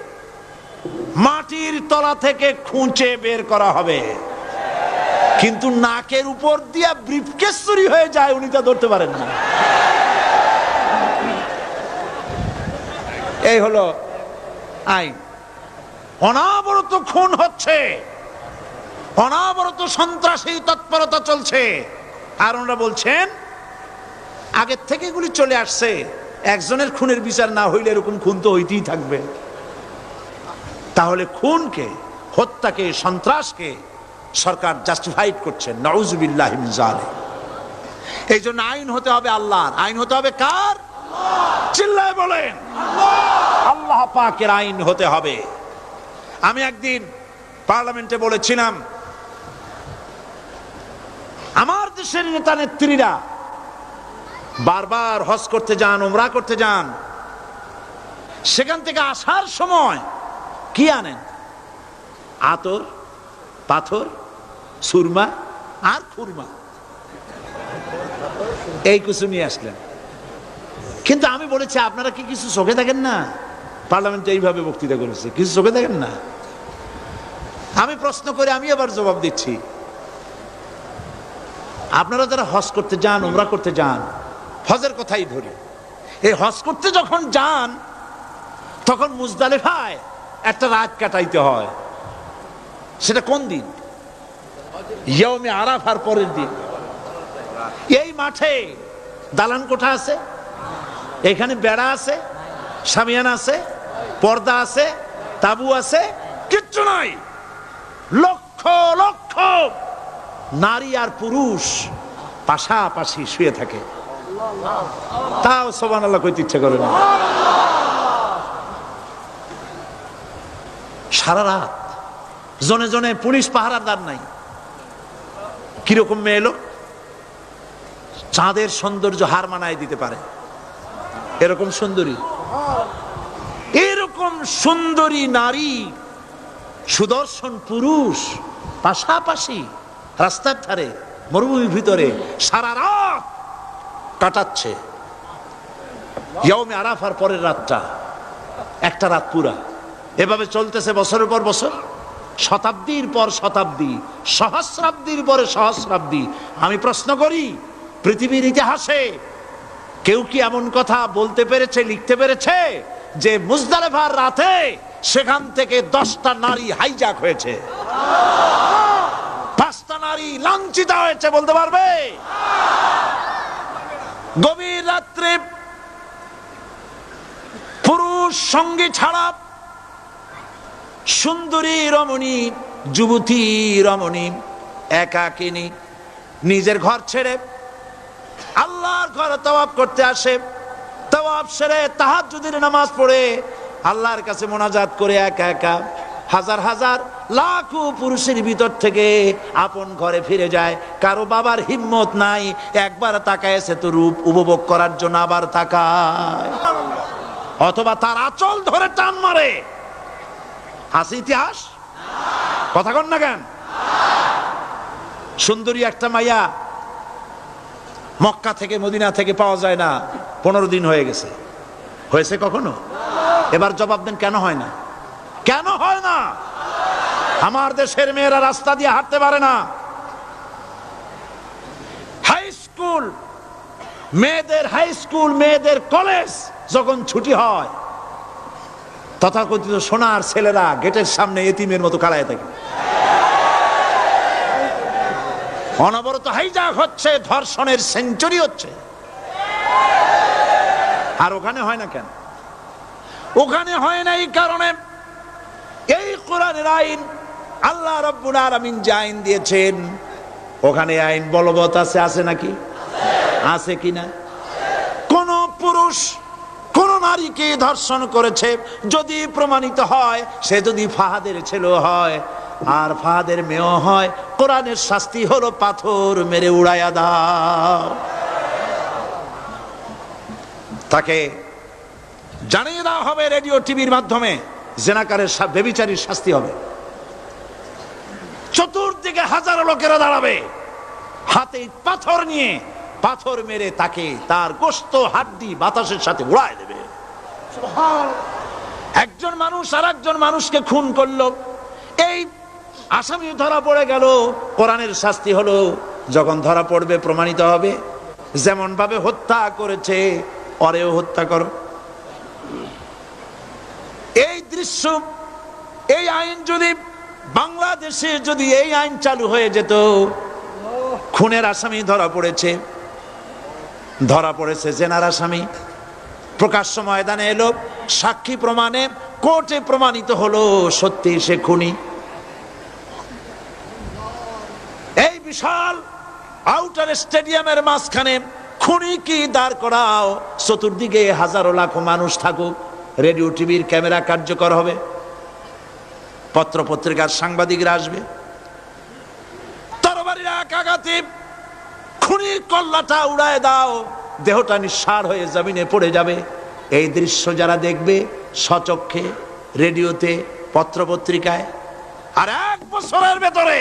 মাটির তলা থেকে খুঁজে বের করা হবে, কিন্তু নাকের উপর দিয়া ব্রিফকেস চুরি হয়ে যায়, উনি তা ধরতে পারেন না। এই হলো আইন। অনাবরত খুন হচ্ছে, অনাবরত সন্ত্রাসী তৎপরতা চলছে, আর ওনারা বলছেন আগের থেকে এগুলি চলে আসছে, একজনের খুনের বিচার না হইলে এরকম খুন তো হইতেই থাকবে। তাহলে খুনকে, হত্যাকে, সন্ত্রাসকে সরকার জাস্টিফাইড করছেন। নাউযুবিল্লাহি মিন যালিক। এই জন্য আইন হতে হবে আল্লাহর। আইন হতে হবে কার? চিল্লায় বলেন, আল্লাহ পাকের আইন হতে হবে। আমি একদিন পার্লামেন্টে বলেছিলাম, আমার দেশের নেতা নেত্রীরা বারবার হজ করতে যান, উমরা করতে যান, সেখান থেকে আসার সময় কি আনেন? আতর, পাথর, সুরমা আর খুরমা, এই কিছু নিয়ে আসলেন। কিন্তু আমি বলেছি, আপনারা কি কিছু চোখে দেখেন না? পার্লামেন্টে এইভাবে বক্তৃতা করেছে, কিছু চোখে দেখেন না? আমি প্রশ্ন করে আমি আবার জবাব দিচ্ছি, আপনারা যারা হজ করতে যান, উমরা করতে যান, হজের কথাই ধরি, এই হজ করতে যখন যান তখন মুজদালিফায় একটা রাত কাটাইতে হয়। সেটা কোন দিন? ইয়ৌমে আরাফার পরের দিন। এই মাঠে দালান কোঠা আছে, এখানে বেড়া আছে, শামিয়ানা আছে, পর্দা আছে, তাবু আছে, কিচ্ছু নাই। লক্ষ লক্ষ নারী আর পুরুষ পাশাপাশি শুয়ে থাকে, তাও সুবহানাল্লাহ কইতে ইচ্ছা করে না। সারা রাত জনে জনে পুলিশ পাহারাদার নাই। কিরকম মেয়ে এলো, চাঁদের সৌন্দর্য হার মানায় দিতে পারে এরকম সুন্দরী, এরকম সুন্দরী নারী, সুদর্শন পুরুষ পাশাপাশি রাস্তার ধারে, মরুভূমির ভিতরে সারা রাত কাটাচ্ছে। ইয়ৌমে আরাফার পরের রাতটা একটা রাত পুরা। এভাবে চলতেছে বছরের পর বছর, শতাব্দীর পর শতাব্দী, সহস্রাব্দীর পরে সহস্রাব্দী। আমি প্রশ্ন করি, পৃথিবীর ইতিহাসে কেউ কি এমন কথা বলতে পেরেছে, লিখতে পেরেছে যে মুজদালিফার রাতে সেখান থেকে 10টা নারী হাইজ্যাক হয়েছে, 5টা নারী লাঞ্ছিত হয়েছে? বলতে পারবে? গভীর রাত্রে পুরুষ সঙ্গী ছাড়া সুন্দরী রমণী, যুবতী রমণী একাকিনী নিজের ঘর ছেড়ে আল্লাহর ঘরে তাওয়াফ করতে আসে। তাওয়াফ সেরে তাহাজ্জুদের নামাজ পড়ে আল্লাহর কাছে মোনাজাত করে একা একা হাজার হাজার লাখো পুরুষের ভিতর থেকে আপন ঘরে ফিরে যায়। কারো বাবার হিম্মত নাই, একবার তাকায় তো রূপ উপভোগ করার জন্য আবার তাকায়, অথবা তার আঁচল ধরে টান মারে। আছে ইতিহাস? কথা কন না কেন? সুন্দরী একটা মাইয়া মক্কা থেকে, মদিনা থেকে পাওয়া যায় না, 15 দিন হয়ে গেছে। হয়েছে কখনো? এবার জবাব দেন, কেন হয় না? কেন হয় না? আমার দেশের মেয়েরা রাস্তা দিয়ে হাঁটতে পারে না। হাই স্কুল মেয়েদের কলেজ যখন ছুটি হয়, তথাকথিত সোনার ছেলেরা গেটের সামনে এতিমের মতো কালায় থাকে। অনবরত হাইজাক হচ্ছে, ধর্ষণের সেঞ্চুরি হচ্ছে। আর ওখানে হয় না কেন? ওখানে হয় না এই কারণে, এই কোরআনের আইন আল্লাহ রাব্বুল আলামিন যে আইন দিয়েছেন, ওখানে আইন বলবৎ আছে নাকি? আছে কিনা? কোন পুরুষ কোন নারীকে ধর্ষণ করেছে যদি প্রমাণিত হয়, সে যদি ফাহাদের ছেলে হয় আর ফাহাদের মেয়েও হয়, কোরআনের শাস্তি হলো পাথর মেরে উড়াইয়া দাও। তাকে জানিয়ে দেওয়া হবে রেডিও টিভির মাধ্যমে, জেনাকারের ব্যভিচারীর শাস্তি হবে। চতুর্দিকে হাজারো লোকেরা দাঁড়াবে, হাতে পাথর নিয়ে, পাথর মেরে তাকে তার গোশত হাড্ডি বাতাসের সাথে উড়ায় দেবে। একজন মানুষ আর একজন মানুষকে খুন করলো, এই আসামি ধরা পড়ে গেল, কোরআনের শাস্তি হলো যখন ধরা পড়বে প্রমাণিত হবে, যেমন ভাবে হত্যা করেছে ওরেও হত্যা করো। এই দৃশ্য, এই আইন যদি বাংলাদেশে যদি এই আইন চালু হয়ে যেত, খুনের আসামি ধরা পড়েছে জেনার আসামি, প্রকাশ্য ময়দানে এলো, সাক্ষী প্রমাণে কোর্টে প্রমাণিত হলো সত্যি সে খুনি। এই বিশাল আউটার স্টেডিয়ামের মাঝখানে খুনি কি দাঁড় করাও, চতুর্দিকে হাজারো লাখো মানুষ থাকুক, রেডিও টিভির ক্যামেরা কার্যকর হবে, পত্র পত্রিকার সাংবাদিকরা আসবে, তরবারির এক আঘাতে খুনির কল্লাটা উড়ায় দাও, দেহটা নিঃসাড় হয়ে জমিনে পড়ে যাবে। এই দৃশ্য যারা দেখবে স্বচক্ষে, রেডিওতে, পত্র পত্রিকায়, আর 1 বছরের ভেতরে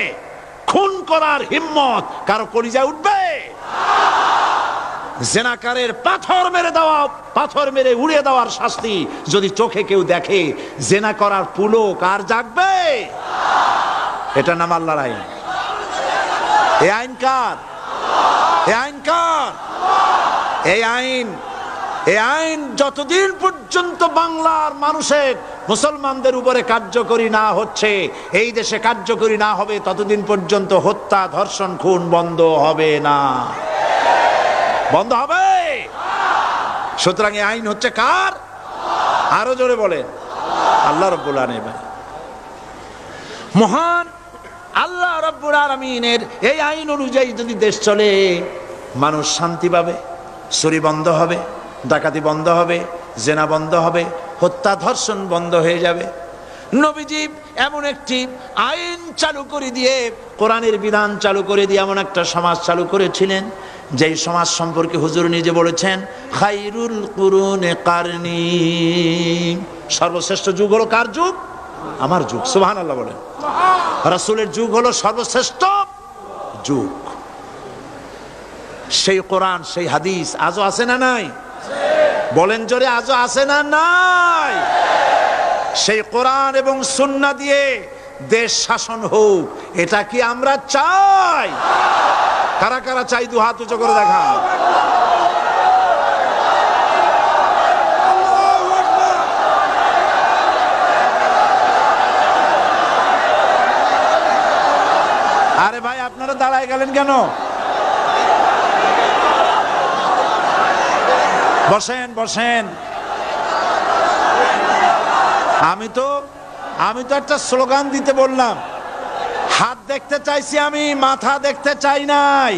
খুন করার হিম্মত কারো কলিজায় উঠবে? জেনাকারের পাথর মেরে উড়িয়ে দেওয়ার শাস্তি যদি চোখে কেউ দেখে, জেনা করার পুলক আর জাগবে? এটা নাম আল্লাহর আইন। এই আইন কার? এই আইন যতদিন পর্যন্ত বাংলার মানুষের, মুসলমানদের উপরে কার্যকরী না হচ্ছে, এই দেশে কার্যকরী না হবে, ততদিন পর্যন্ত হত্যা, ধর্ষণ, খুন বন্ধ হবে না। বন্ধ হবে। সুতরাং এই আইন হচ্ছে কার? আরো জোরে বলেন, আল্লাহ রাব্বুল আলামিন। মহান আল্লাহ রাব্বুল আলামিনের এই আইন অনুযায়ী যদি দেশ চলে, মানুষ শান্তি পাবে, চুরি বন্ধ হবে, ডাকাতি বন্ধ হবে, জেনা বন্ধ হবে, হত্যা ধর্ষণ বন্ধ হয়ে যাবে। নবীজি এমন একটি আইন চালু করে দিয়ে, কোরআনের বিধান চালু করে দিয়ে এমন একটা সমাজ চালু করেছিলেন, যেই সমাজ সম্পর্কে হুজুর নিজে বলেছেন, খায়রুল কুরুনে কারনি, সর্বশ্রেষ্ঠ যুগ হলো কার যুগ? আমার যুগ। সুবহানাল্লাহ বলেন। রাসূলের যুগ হলো সর্বশ্রেষ্ঠ যুগ। সেই কোরআন, সেই হাদিস আজও আছে না নাই? বলেন জোরে, আজও আছে না নাই? সেই কোরআন এবং সুন্নাহ দিয়ে দেশ শাসন হোক, এটা কি আমরা চাই? কারা কারা চাই? দু হাত উঁচু করে দেখা। আরে ভাই, আপনারা দাঁড়ায় গেলেন কেন? বসেন বসেন। আমি তো একটা স্লোগান দিতে বললাম, হাত দেখতে চাইছি আমি, মাথা দেখতে চাই নাই।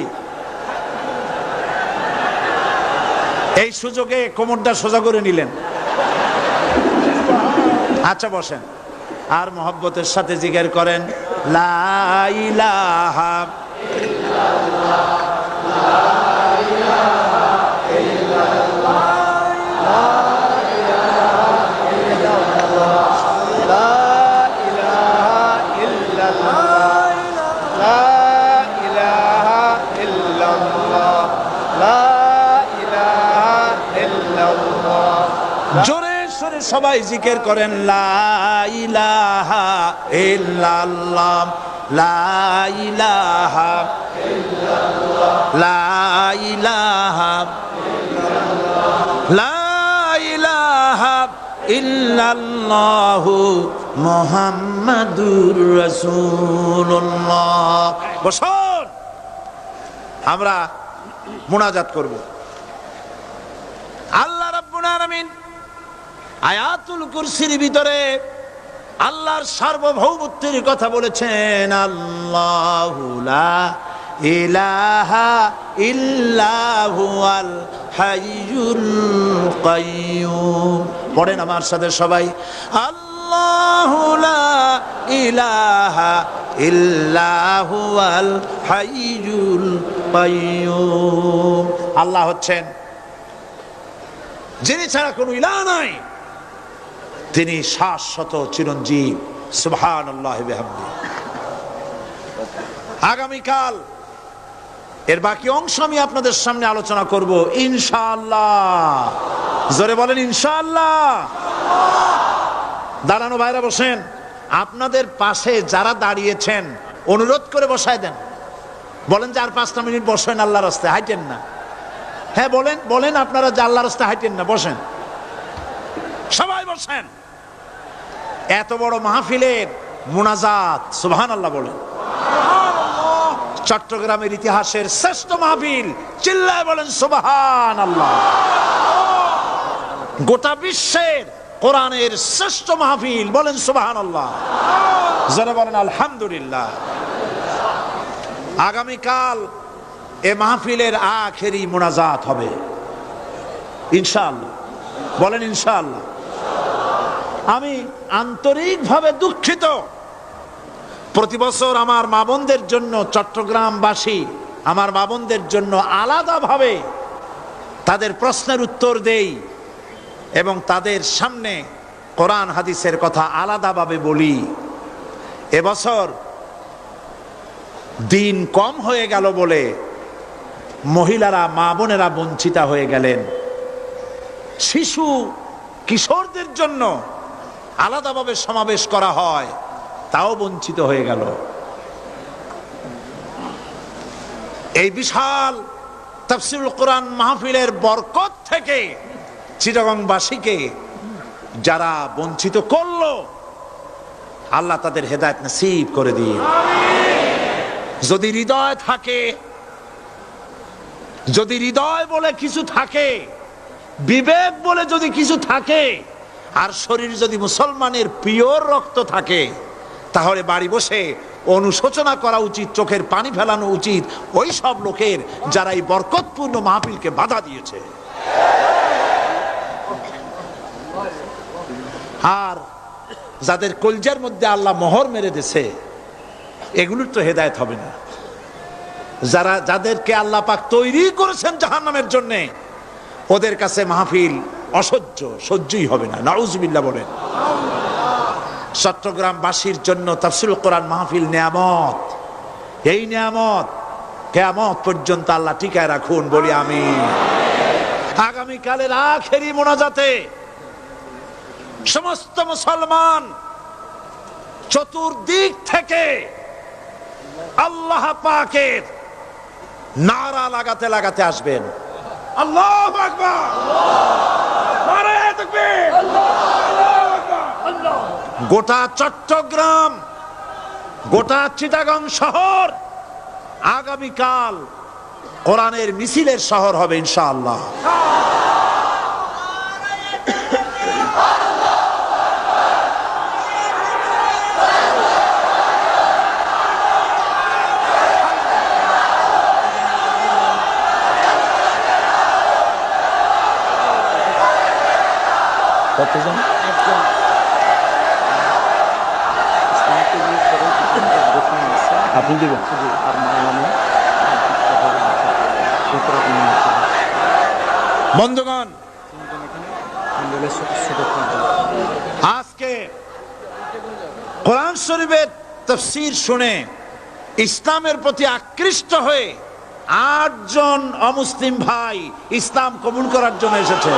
এই সুযোগে কোমরটা সোজা করে নিলেন। আচ্ছা বসেন, আর মহব্বতের সাথে জিকির করেন, লা ইলাহা ইল্লাল্লাহ, লা ইলাহা ইল্লাল্লাহ, লা ইলাহা ইল্লাল্লাহ, লা ইলাহা ইল্লাল্লাহ, লা ইলাহা ইল্লাল্লাহ, লা ইলাহা ইল্লাল্লাহ। জোরে সরে সবাই সবাই জিকির করেন লা ইলাহা ইল্লাল্লাহ, লা ইলাহা ইল্লাল্লাহ, লা ইলাহা ইল্লাল্লাহ, লা ইলাহা ইল্লাল্লাহু মুহাম্মাদুর রাসূলুল্লাহ। বসুন, আমরা মুনাজাত করব। আল্লাহ রাব্বুল আলামিন আয়াতুল কুরসির ভিতরে আল্লাহর সার্বভৌমত্বের কথা বলেছেন। আল্লাহু লা ইলাহা ইল্লা হুয়াল হাইয়ুল কাইয়্যুম। পড়েন আমার সাথে সবাই, আল্লাহু লা ইলাহা ইল্লা হুয়াল হাইয়ুল কাইয়্যুম। আল্লাহ হচ্ছেন যিনি ছাড়া কোনো ইলাহ নাই, তিনি শাশ্বত চিরঞ্জীব। সুবহানাল্লাহি বিহামদিহি। আগামীকাল এর বাকি অংশ আমি আপনাদের সামনে আলোচনা করব ইনশাআল্লাহ। জোরে বলেন ইনশাআল্লাহ। দাঁড়ানো ভাইরা বসেন। আপনাদের পাশে যারা দাঁড়িয়েছেন অনুরোধ করে বসায় দেন। বলেন যে আর 5টা মিনিট বসেন, আল্লাহর রাস্তায় হাঁটেন না। হ্যাঁ বলেন, বলেন আপনারা যে আল্লাহর রাস্তায় হাঁটেন না, বসেন, সবাই বসেন। এত বড় মাহফিলের মুনাজাত, সুবহানাল্লাহ বলেন। চট্টগ্রামের ইতিহাসের শ্রেষ্ঠ মাহফিল, চিল্লায় বলেন সুবহানাল্লাহ। গোটা বিশ্বের কোরআনের শ্রেষ্ঠ মাহফিল, বলেন সুবহানাল্লাহ। যারা বলেন আলহামদুলিল্লাহ। আগামীকাল এ মাহফিলের আখেরি মুনাজাত হবে ইনশাআল্লাহ। বলেন ইনশাআল্লাহ। আমি আন্তরিকভাবে দুঃখিত, প্রতি বছর আমার মা বোনদের জন্য, চট্টগ্রামবাসী আমার মা বোনদের জন্য আলাদাভাবে তাদের প্রশ্নের উত্তর দেই এবং তাদের সামনে কোরআন হাদিসের কথা আলাদাভাবে বলি। এবছর দিন কম হয়ে গেল বলে মহিলারা, মা বোনেরা বঞ্চিতা হয়ে গেলেন। শিশু কিশোরদের জন্য আলাদাভাবে সমাবেশ করা হয়, তাও বঞ্চিত হয়ে গেল। এই বিশাল তাফসীরুল কোরআন মাহফিলের বরকত থেকে চিটাগংবাসীকে যারা বঞ্চিত করলো, আল্লাহ তাদের হেদায়েত নসিব করে দিন। যদি হৃদয় থাকে, যদি হৃদয় বলে কিছু থাকে, বিবেক বলে যদি কিছু থাকে, আর শরীর যদি মুসলমানের পিওর রক্ত থাকে, তাহলে বাড়ি বসে অনুশোচনা করা উচিত, চোখের পানি ফেলানো উচিত ওই সব লোকের যারা এই বরকতপূর্ণ মাহফিলকে বাধা দিয়েছে। আর যাদের কলজার মধ্যে আল্লাহ মোহর মেরে দিয়েছে, এগুলোর তো হেদায়েত হবে না। যারা, যাদেরকে আল্লাহ পাক তৈরি করেছেন জাহান্নামের জন্য, ওদের কাছে মাহফিল অসহ্য, সহ্যই হবে না। নাউজুবিল্লাহ বলেন। চট্টগ্রামবাসীর জন্য তাফসীরুল কোরআন মাহফিল নিয়ামত। এই নিয়ামত কিয়ামত পর্যন্ত আল্লাহ টিকায় রাখুন, বলি আমিন। আগামীকালের আখেরি মোনাজাতে সমস্ত মুসলমান চতুর্দিক থেকে আল্লাহ পাকের নারা লাগাতে লাগাতে আসবেন। আল্লাহু আকবার, নারায়ে তাকবীর। গোটা চট্টগ্রাম, গোটা চিটাগং শহর আগামীকাল কোরআনের মিছিলের শহর হবে ইনশাআল্লাহ। কতজন? আপনি দেবেন। বন্ধুগণ, আজকে কোরআন শরীফের তাফসীর শুনে ইসলামের প্রতি আকৃষ্ট হয়ে 8 জন অমুসলিম ভাই ইসলাম কবুল করার জন্য এসেছে।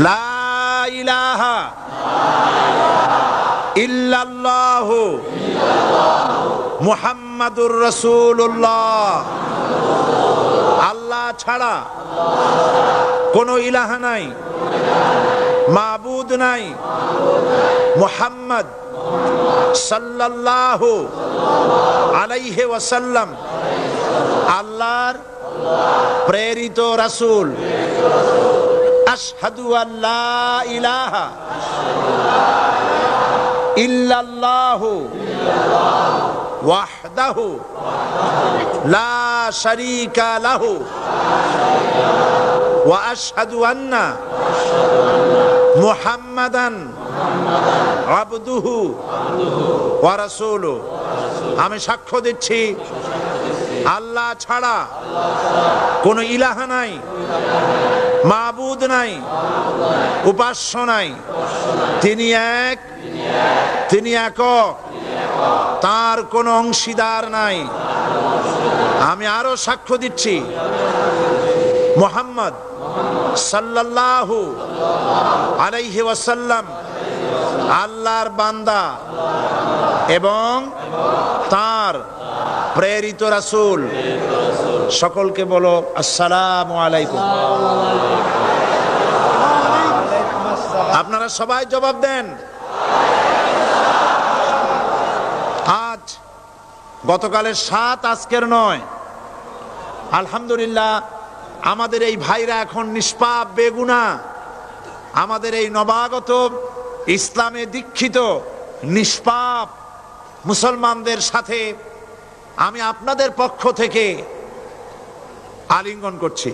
লা ইলাহা ইল্লাল্লাহু মুহাম্মাদুর রাসূলুল্লাহ। আল্লাহ ছাড়া কোনো ইলাহা নাই, মাবুদ নাই। মুহাম্মদ সাল্লাল্লাহু আলাইহি ওয়াসাল্লাম আল্লাহর প্রেরিত রাসূল। আশহাদু আল্লা ইলাহা ইল্লাল্লাহু ওয়াহদাহু লা শারীকা লাহু ওয়া আশহাদু আন্না মুহাম্মাদান আবদুহু ওয়া রাসূলুহু। আমি সাক্ষ্য দিচ্ছি আল্লাহ ছাড়া কোনো ইলাহা নাই, মাবুদ নাই, উপাস্য নাই। তিনি এক, তিনি একক, তার কোনো অংশীদার নাই। আমি আরো সাক্ষ্য দিচ্ছি মুহাম্মদ সাল্লাল্লাহু আলাইহি ওয়াসাল্লাম আল্লাহর বান্দা এবং তার প্রেরিত রাসূল। সকলকে বলো আসসালামু আলাইকুম। আপনারা সবাই জবাব দেন। আজ গতকালের ৭, আজকের ৯। আলহামদুলিল্লাহ, আমাদের এই ভাইরা এখন নিষ্পাপ, বেগুনা। আমাদের এই নবাগত ইসলামে দীক্ষিত নিষ্পাপ মুসলমানদের সাথে আমি আপনাদের পক্ষ থেকে আলিঙ্গন করছি।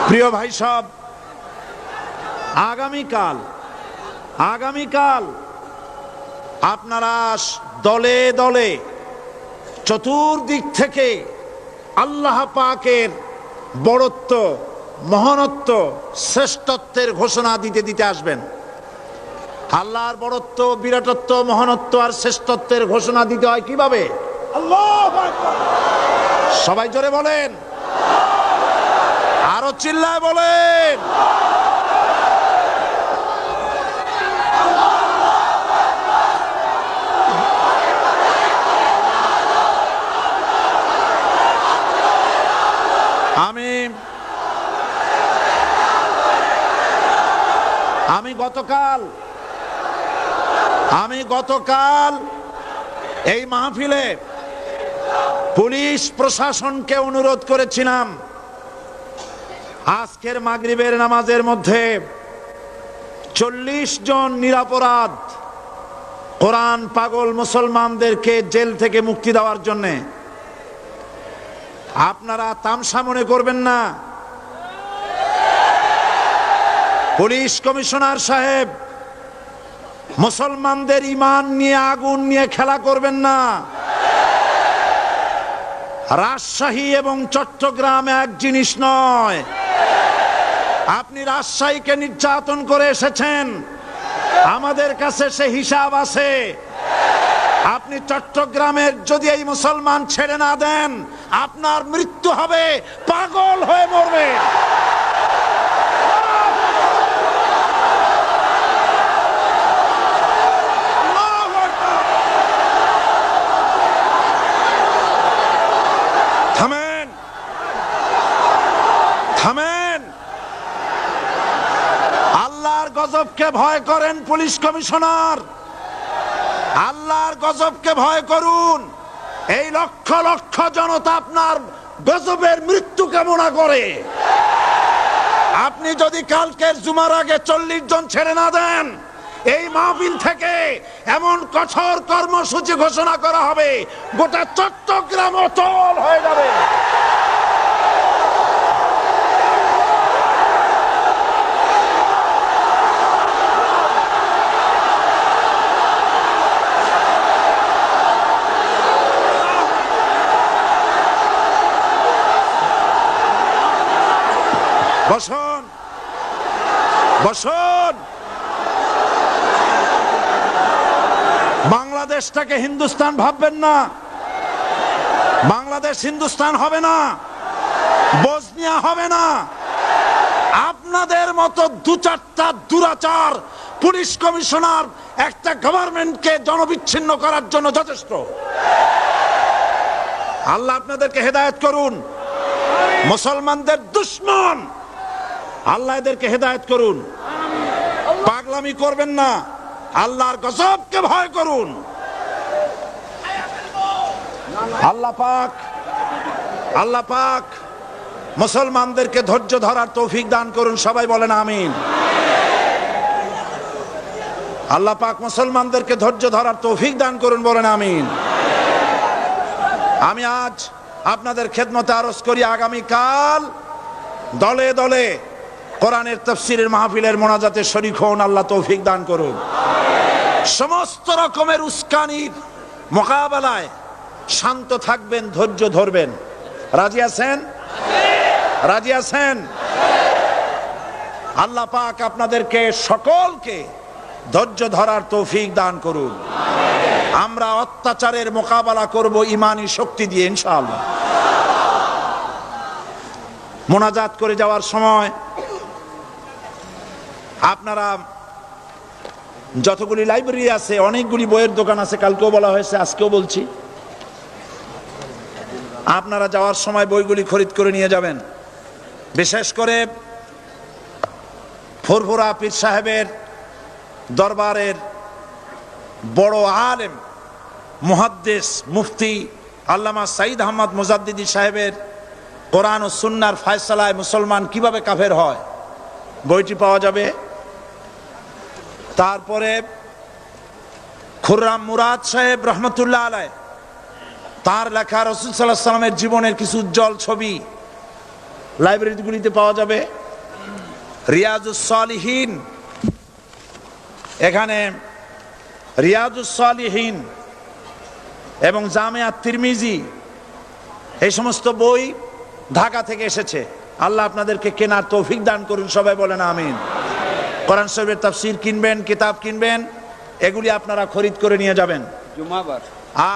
প্রিয় ভাই সব, আগামীকাল আপনারা দলে দলে চতুর্দিক থেকে আল্লাহ পাকের বড়ত্ব, মহানত্ব, শ্রেষ্ঠত্বের ঘোষণা দিতে দিতে আসবেন। আল্লাহর বড়ত্ব, বিরাটত্ব, মহানত্ব আর শ্রেষ্ঠত্বের ঘোষণা দিতে হয় কিভাবে? আল্লাহু আকবার। সবাই জোরে বলেন, আরো চিল্লায় বলেন। আমি গতকাল এই মাহফিলে পুলিশ প্রশাসনকে অনুরোধ করেছিলাম, আজকের মাগরিবের নামাজের মধ্যে 40 জন নিরপরাধ কোরআন পাগল মুসলমানদেরকে জেল থেকে মুক্তি দেওয়ার জন্য। আপনারা তামসা মনে করবেন না। পুলিশ কমিশনার সাহেব, মুসলমানদের ঈমান নিয়ে, আগুন নিয়ে খেলা করবেন না। রাজশাহী এবং চট্টগ্রাম এক জিনিস নয়। আপনি রাজশাহীকে নির্যাতন করে এসেছেন, আমাদের কাছে সে হিসাব আছে। আপনি চট্টগ্রামের যদি এই মুসলমান ছেড়ে না দেন, আপনার মৃত্যু হবে, পাগল হয়ে মরবে। থামেন। আল্লাহর গজবকে ভয় করেন পুলিশ কমিশনার, আল্লাহর গজবকে ভয় করুন। এই লক্ষ লক্ষ জনতা আপনার গজবের মৃত্যু কামনা করে। আপনি যদি কালকের জুমার আগে 40 জন ছেড়ে না দেন, এই মাহফিল থেকে এমন কঠোর কর্মসূচি ঘোষণা করা হবে, গোটা চট্টগ্রাম অচল হয়ে যাবে। বসুন, বসুন। বাংলাদেশটাকে হিন্দুস্তান ভাববেন না। বাংলাদেশ হিন্দুস্তান হবে না, বসনিয়া হবে না। আপনাদের মতো দু চারটা দুরাচার পুলিশ কমিশনার একটা গভর্নমেন্টকে জনবিচ্ছিন্ন করার জন্য যথেষ্ট। আল্লাহ আপনাদেরকে হেদায়েত করুন। মুসলমানদের দুশমন, আল্লাহ এদেরকে হেদায়েত করুন। পাগলামি করবেন না, আল্লাহর গজবকে ভয় করুন। আল্লাহ পাক মুসলমানদেরকে ধৈর্য ধরার তৌফিক দান করুন। সবাই বলেন আমিন। আল্লাহ পাক মুসলমানদেরকে ধৈর্য ধরার তৌফিক দান করুন, বলেন আমিন। আমি আজ আপনাদের খেদমতে আরজ করি, আগামীকাল দলে দলে কোরআনের তাফসীরের মাহফিলের মোনাজাতে শরীক হন। আল্লাহ তৌফিক দান করুন। সমস্ত রকমের উস্কানির মোকাবেলায় শান্ত থাকবেন, ধৈর্য ধরবেন। রাজি আছেন? রাজি আছেন? আল্লাহ পাক আপনাদেরকে সকলকে ধৈর্য ধরার তৌফিক দান করুন। আমরা অত্যাচারের মোকাবেলা করব ঈমানি শক্তি দিয়ে ইনশাআল্লাহ। মোনাজাত করে যাওয়ার সময় আপনারা যতগুলি লাইব্রেরি আছে, অনেকগুলি বইয়ের দোকান আছে, কালকেও বলা হয়েছে, আজকেও বলছি, আপনারা যাওয়ার সময় বইগুলি খরিদ করে নিয়ে যাবেন। বিশেষ করে ফুরফুরা পীর সাহেবের দরবারের বড় আলেম মুহাদ্দিস মুফতি আল্লামা সাইদ আহমদ মুজাদ্দিদি সাহেবের কোরআন ও সুন্নাহর ফায়সালায় মুসলমান কিভাবে কাফের হয় বইটি পাওয়া যাবে। তারপরে খুররাম মুরাদ সাহেব রহমতুল্লাহ আলাইহ, তার লেখা রাসূল সাল্লাল্লাহু আলাইহি ওয়াসাল্লামের জীবনের কিছু উজ্জ্বল ছবি লাইব্রেরিগুলিতে পাওয়া যাবে। রিয়াজুস সালিহিন, এখানে রিয়াজুস সালিহিন এবং জামিয়া তিরমিজি, এই সমস্ত বই ঢাকা থেকে এসেছে। আল্লাহ আপনাদেরকে কেনার তৌফিক দান করুন। সবাই বলেন আমিন। কোরআন শরীফের তাফসীর কিনবেন, কিতাব কিনবেন, এগুলি আপনারা খরিদ করে নিয়ে যাবেন। জুমাবার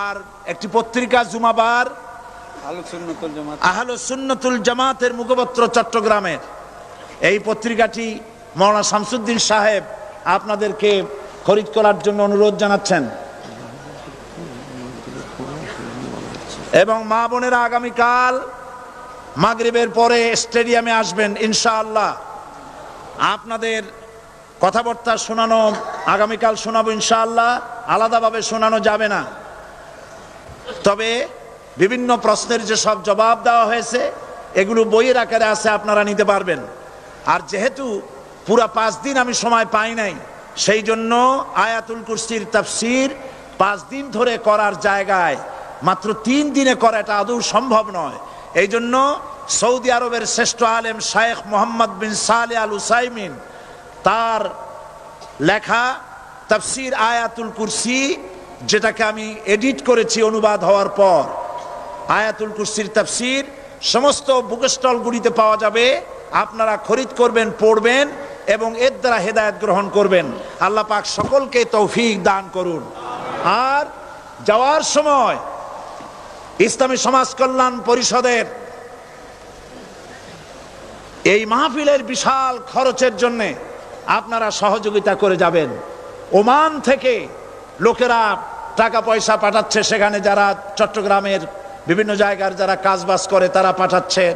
আর একটি পত্রিকা জুমাবার, আহলুস সুন্নাতুল জামাতের মুখপত্র চট্টগ্রামের, এই পত্রিকাটি মাওলানা শামসুদ্দিন সাহেব আপনাদেরকে খরিদ করার জন্য অনুরোধ জানাচ্ছেন। এবং মা বোনেরা আগামীকাল মাগরিবের পরে স্টেডিয়ামে আসবেন ইনশাআল্লাহ। আপনাদের কথাবার্তা শোনানো আগামীকাল শোনাবো ইনশাআল্লাহ, আলাদাভাবে শোনানো যাবে না। তবে বিভিন্ন প্রশ্নের যে সব জবাব দেওয়া হয়েছে এগুলো বইয়ের আকারে আছে, আপনারা নিতে পারবেন। আর যেহেতু পুরা 5 দিন আমি সময় পাই নাই, সেই জন্য আয়াতুল কুরসির তাফসীর 5 দিন ধরে করার জায়গায় মাত্র 3 দিনে করাটা আদৌ সম্ভব নয়। এই জন্য সৌদি আরবের শ্রেষ্ঠ আলেম শায়েখ মোহাম্মদ বিন সালেহ আল উসাইমিন, তার লেখা তাফসীর আয়াতুল কুরসি, যেটাকে আমি এডিট করেছি অনুবাদ হওয়ার পর, আয়াতুল কুরসির তাফসীর সমস্ত বুক স্টলগুলিতে পাওয়া যাবে। আপনারা খরিদ করবেন, পড়বেন এবং এর দ্বারা হেদায়েত গ্রহণ করবেন। আল্লাহ পাক সকলকে তৌফিক দান করুন। আর যাওয়ার সময় ইসলামী সমাজ কল্যাণ পরিষদের এই মাহফিলের বিশাল খরচের জন্য আপনারা সহযোগিতা করে যাবেন। ওমান থেকে লোকেরা টাকা পয়সা পাঠাচ্ছে, সেখানে যারা চট্টগ্রামের বিভিন্ন জায়গার যারা কাজবাজ করে তারা পাঠাচ্ছেন।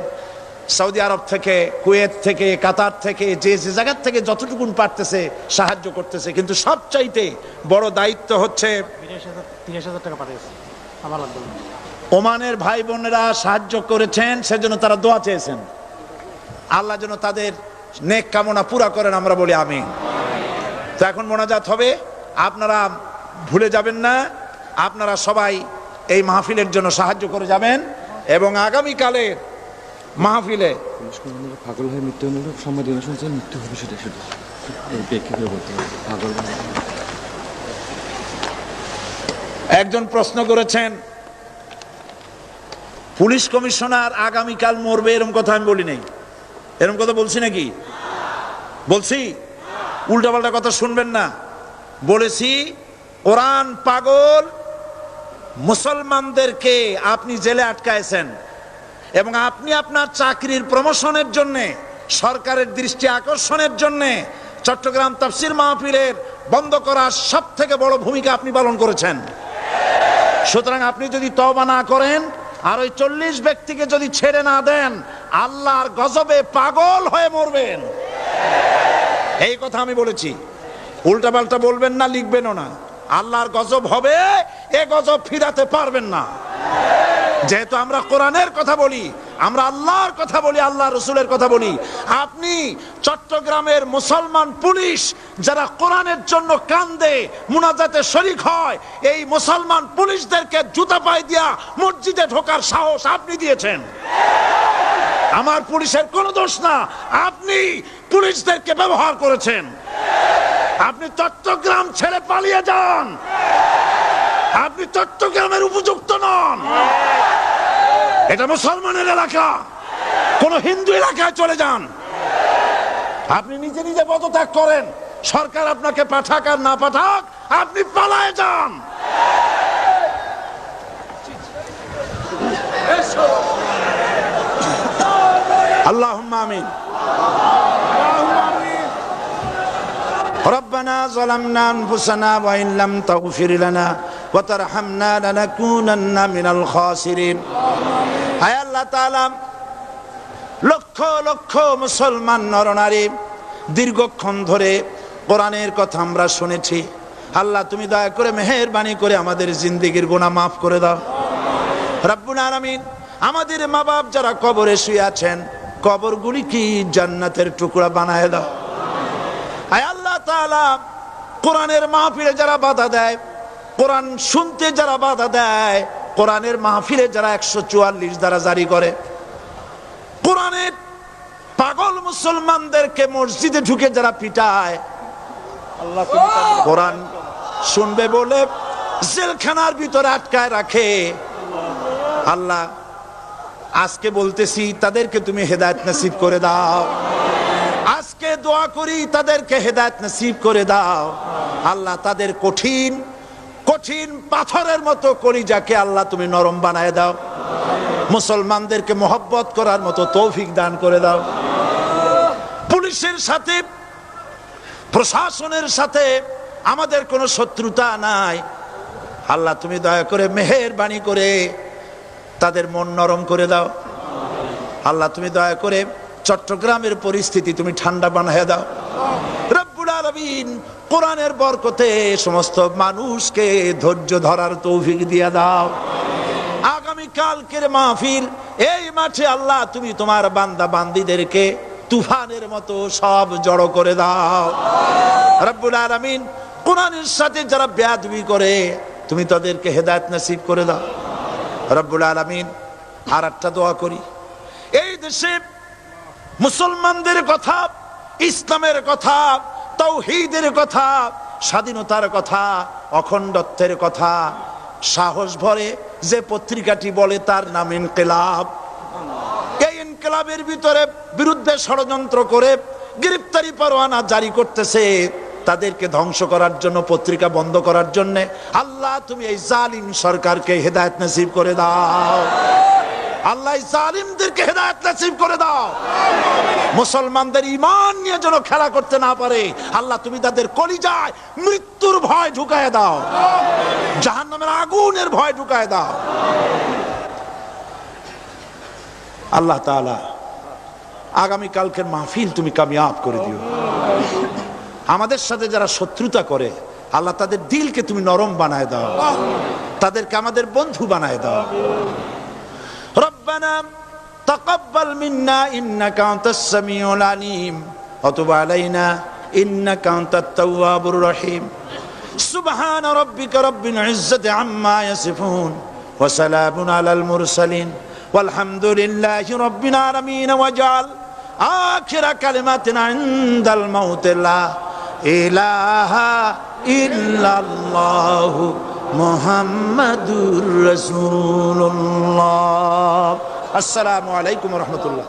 সৌদি আরব থেকে, কুয়েত থেকে, কাতার থেকে, যে যে জায়গার থেকে যতটুকুন পারতেছে সাহায্য করতেছে। কিন্তু সবচাইতে বড় দায়িত্ব হচ্ছে 30,000 টাকা পাঠিয়েছে আমার লাগবে। ওমানের ভাই বোনেরা সাহায্য করেছেন, সেজন্য তারা দোয়া চেয়েছেন। আল্লাহ যেন তাদের নেক কামনা পুরা করেন, আমরা বলি আমিন। তো এখন মোনাজাত হবে, আপনারা ভুলে যাবেন না। আপনারা সবাই এই মাহফিলের জন্য সাহায্য করে যাবেন এবং আগামীকালে মাহফিলে পাগল হয়ে মৃত্যু হল, সম্মতি শুনছে মৃত্যু হবে, সেটা শুধু বলতে হবে। পাগল একজন প্রশ্ন করেছেন, পুলিশ কমিশনার আগামীকাল মরবে এরকম কথা আমি বলি নাই। এরকম কথা বলছি নাকি? বলছি? উল্টাপাল্টা কথা শুনবেন না। বলেছি কোরআন পাগল মুসলমানদেরকে আপনি জেলে আটকায়ছেন এবং আপনি আপনার চাকরির প্রমোশনের জন্য, সরকারের দৃষ্টি আকর্ষণের জন্য চট্টগ্রাম তাফসীর মাহফিলের বন্ধ করার সব থেকে বড় ভূমিকা আপনি পালন করেছেন। সুতরাং আপনি যদি তওবা না করেন আর ওই 40 ব্যক্তিকে যদি ছেড়ে না দেন, আল্লাহর গজবে পাগল হয়ে মরবেন। এই কথা আমি বলেছি। উল্টাপাল্টা বলবেন না, লিখবেনও না। আল্লাহর গজব হবে, এ গজব ফিরাতে পারবেন না। যেহেতু আমরা কোরআনের কথা বলি, আমরা আল্লাহর কথা বলি, আল্লাহ রসুলের কথা বলি, আপনি চট্টগ্রামের মুসলমান পুলিশ যারা কোরআনের জন্য কান্দে, মুনাজাতে শরীক হয়, এই মুসলমান পুলিশদেরকে জুতা পায়ে দিয়া মসজিদে ঢোকার সাহস আপনি দিয়েছেন। আমার পুলিশের কোনো দোষ না, আপনি পুলিশদেরকে ব্যবহার করেছেন। আপনি চট্টগ্রাম ছেড়ে পালিয়ে যান, আপনি চট্টগ্রামের উপযুক্ত নন। এটা মুসলমানের এলাকা, কোন হিন্দু এলাকায় চলে যান। আপনি নিজে নিজে পদত্যাগ করেন, সরকার আপনাকে পাঠাক আর না পাঠাক, আপনি পালায়ে যান। আল্লাহুম্মা আমিন। ربنا ظلمنا أنفسنا وإن لم تغفر لنا وترحمنا لنكونن من الخاسرين। হায় আল্লাহ তাআলা, লক্ষ লক্ষ মুসলমান নরনারী দীর্ঘক্ষণ ধরে কোরআনের কথা আমরা শুনেছি। আল্লাহ তুমি দয়া করে মেহেরবানি করে আমাদের জিন্দেগির গুনাহ মাফ করে দাও রব্বুল আলামিন। আমাদের মা বাপ যারা কবরে শুয়ে আছেন, কবরগুলি কি জান্নাতের টুকরা বানায় দাও। আয় আল্লাহ তাআলা, কোরআনের মাহফিলে যারা বাধা দেয়, কোরআন শুনতে যারা বাধা দেয়, কোরআনের মাহফিলে যারা 144 দ্বারা জারি করে, কোরআনের পাগল মুসলমানদেরকে মসজিদে ঢুকে যারা পিটায়, কোরআন শুনবে বলে জেলখানার ভিতরে আটকায় রাখে, আল্লাহ আজকে বলতেছি তাদেরকে তুমি হেদায়েত নসিব করে দাও। আজকে দোয়া করি তাদেরকে হেদায়েত নসিব করে দাও। আল্লাহ তাদের কঠিন কঠিন পাথরের মতো কলিজাকে আল্লাহ তুমি নরম বানায় দাও। মুসলমানদেরকে মহব্বত করার মতো তৌফিক দান করে দাও। পুলিশের সাথে, প্রশাসনের সাথে আমাদের কোনো শত্রুতা নাই। আল্লাহ তুমি দয়া করে মেহেরবানি করে তাদের মন নরম করে দাও। আল্লাহ তুমি দয়া করে চট্টগ্রামের পরিস্থিতি তুমি ঠান্ডা বানায় দাও রব্বুল আলামিন। কোরআনের বরকতে সমস্ত মানুষকে ধৈর্য ধরার তৌফিক দিয়ে দাও। আগামী কালকের মাহফিল এই মাঠে আল্লাহ তুমি তোমার বান্দা বান্দীদেরকে তুফানের মতো সব জড়ো করে দাও রব্বুল আলামিন। কোরআনের সাথে যারা বেয়াদবি করে তুমি তাদেরকে হেদায়েত নসিব করে দাও রব্বুল আলামিন। আর একটা দোয়া করি, এই দেশে মুসলমানদের কথা, ইসলামের কথা, তাওহীদের কথা, স্বাধীনতার কথা, অখণ্ডত্বের কথা সাহস ভরে যে পত্রিকাটি বলে তার নাম ইনকিলাব। এই ইনকিলাবের ভিতরে বিরুদ্ধে ষড়যন্ত্র করে গ্রেফতারি পরোয়ানা জারি করতেছে, তাদেরকে ধ্বংস করার জন্য, পত্রিকা বন্ধ করার জন্য। আল্লাহ তুমি এই জালিম সরকারকে হেদায়েত নসিব করে দাও। আল্লাহ জালিমদেরকে হেদায়েত নসিব করে দাও। মুসলমানদের ঈমান নিয়ে যেন খেলা করতে না পারে আল্লাহ তুমি তাদের কলিজায় মৃত্যুর ভয় ঢুকায় দাও, জাহান্নামের আগুনের ভয় ঢুকায় দাও। আল্লাহ তাআলা আগামী কালকের মাহফিল তুমি কামিয়াব করে দিও। আমাদের সাথে যারা শত্রুতা করে আল্লাহ তাদের দিলকে তুমি নরম বানায় দাও, তাদেরকে আমাদের বন্ধু বানায় দাও। রব্বানা তাকাব্বাল মিন্না ইন্নাকা আনতাস সামিউল আলিম ওয়া তুব আলাইনা ইন্নাকা আনতাত তাওয়াবুর রহিম। সুবহান রাব্বিকা রাব্বিল ইজ্জাতি আম্মা ইয়াসিফুন ওয়া সালামুন আলাল মুরসালিন ওয়ালহামদুলিল্লাহি রাব্বিল আলামিন। ওয়াজআল আখিরা কালিমাতিনা ইনদাল মাউত লা ইলাহা ইল্লাল্লাহু মুহাম্মাদুর রাসূলুল্লাহ। আসসালামু আলাইকুম ওয়া রাহমাতুল্লাহ।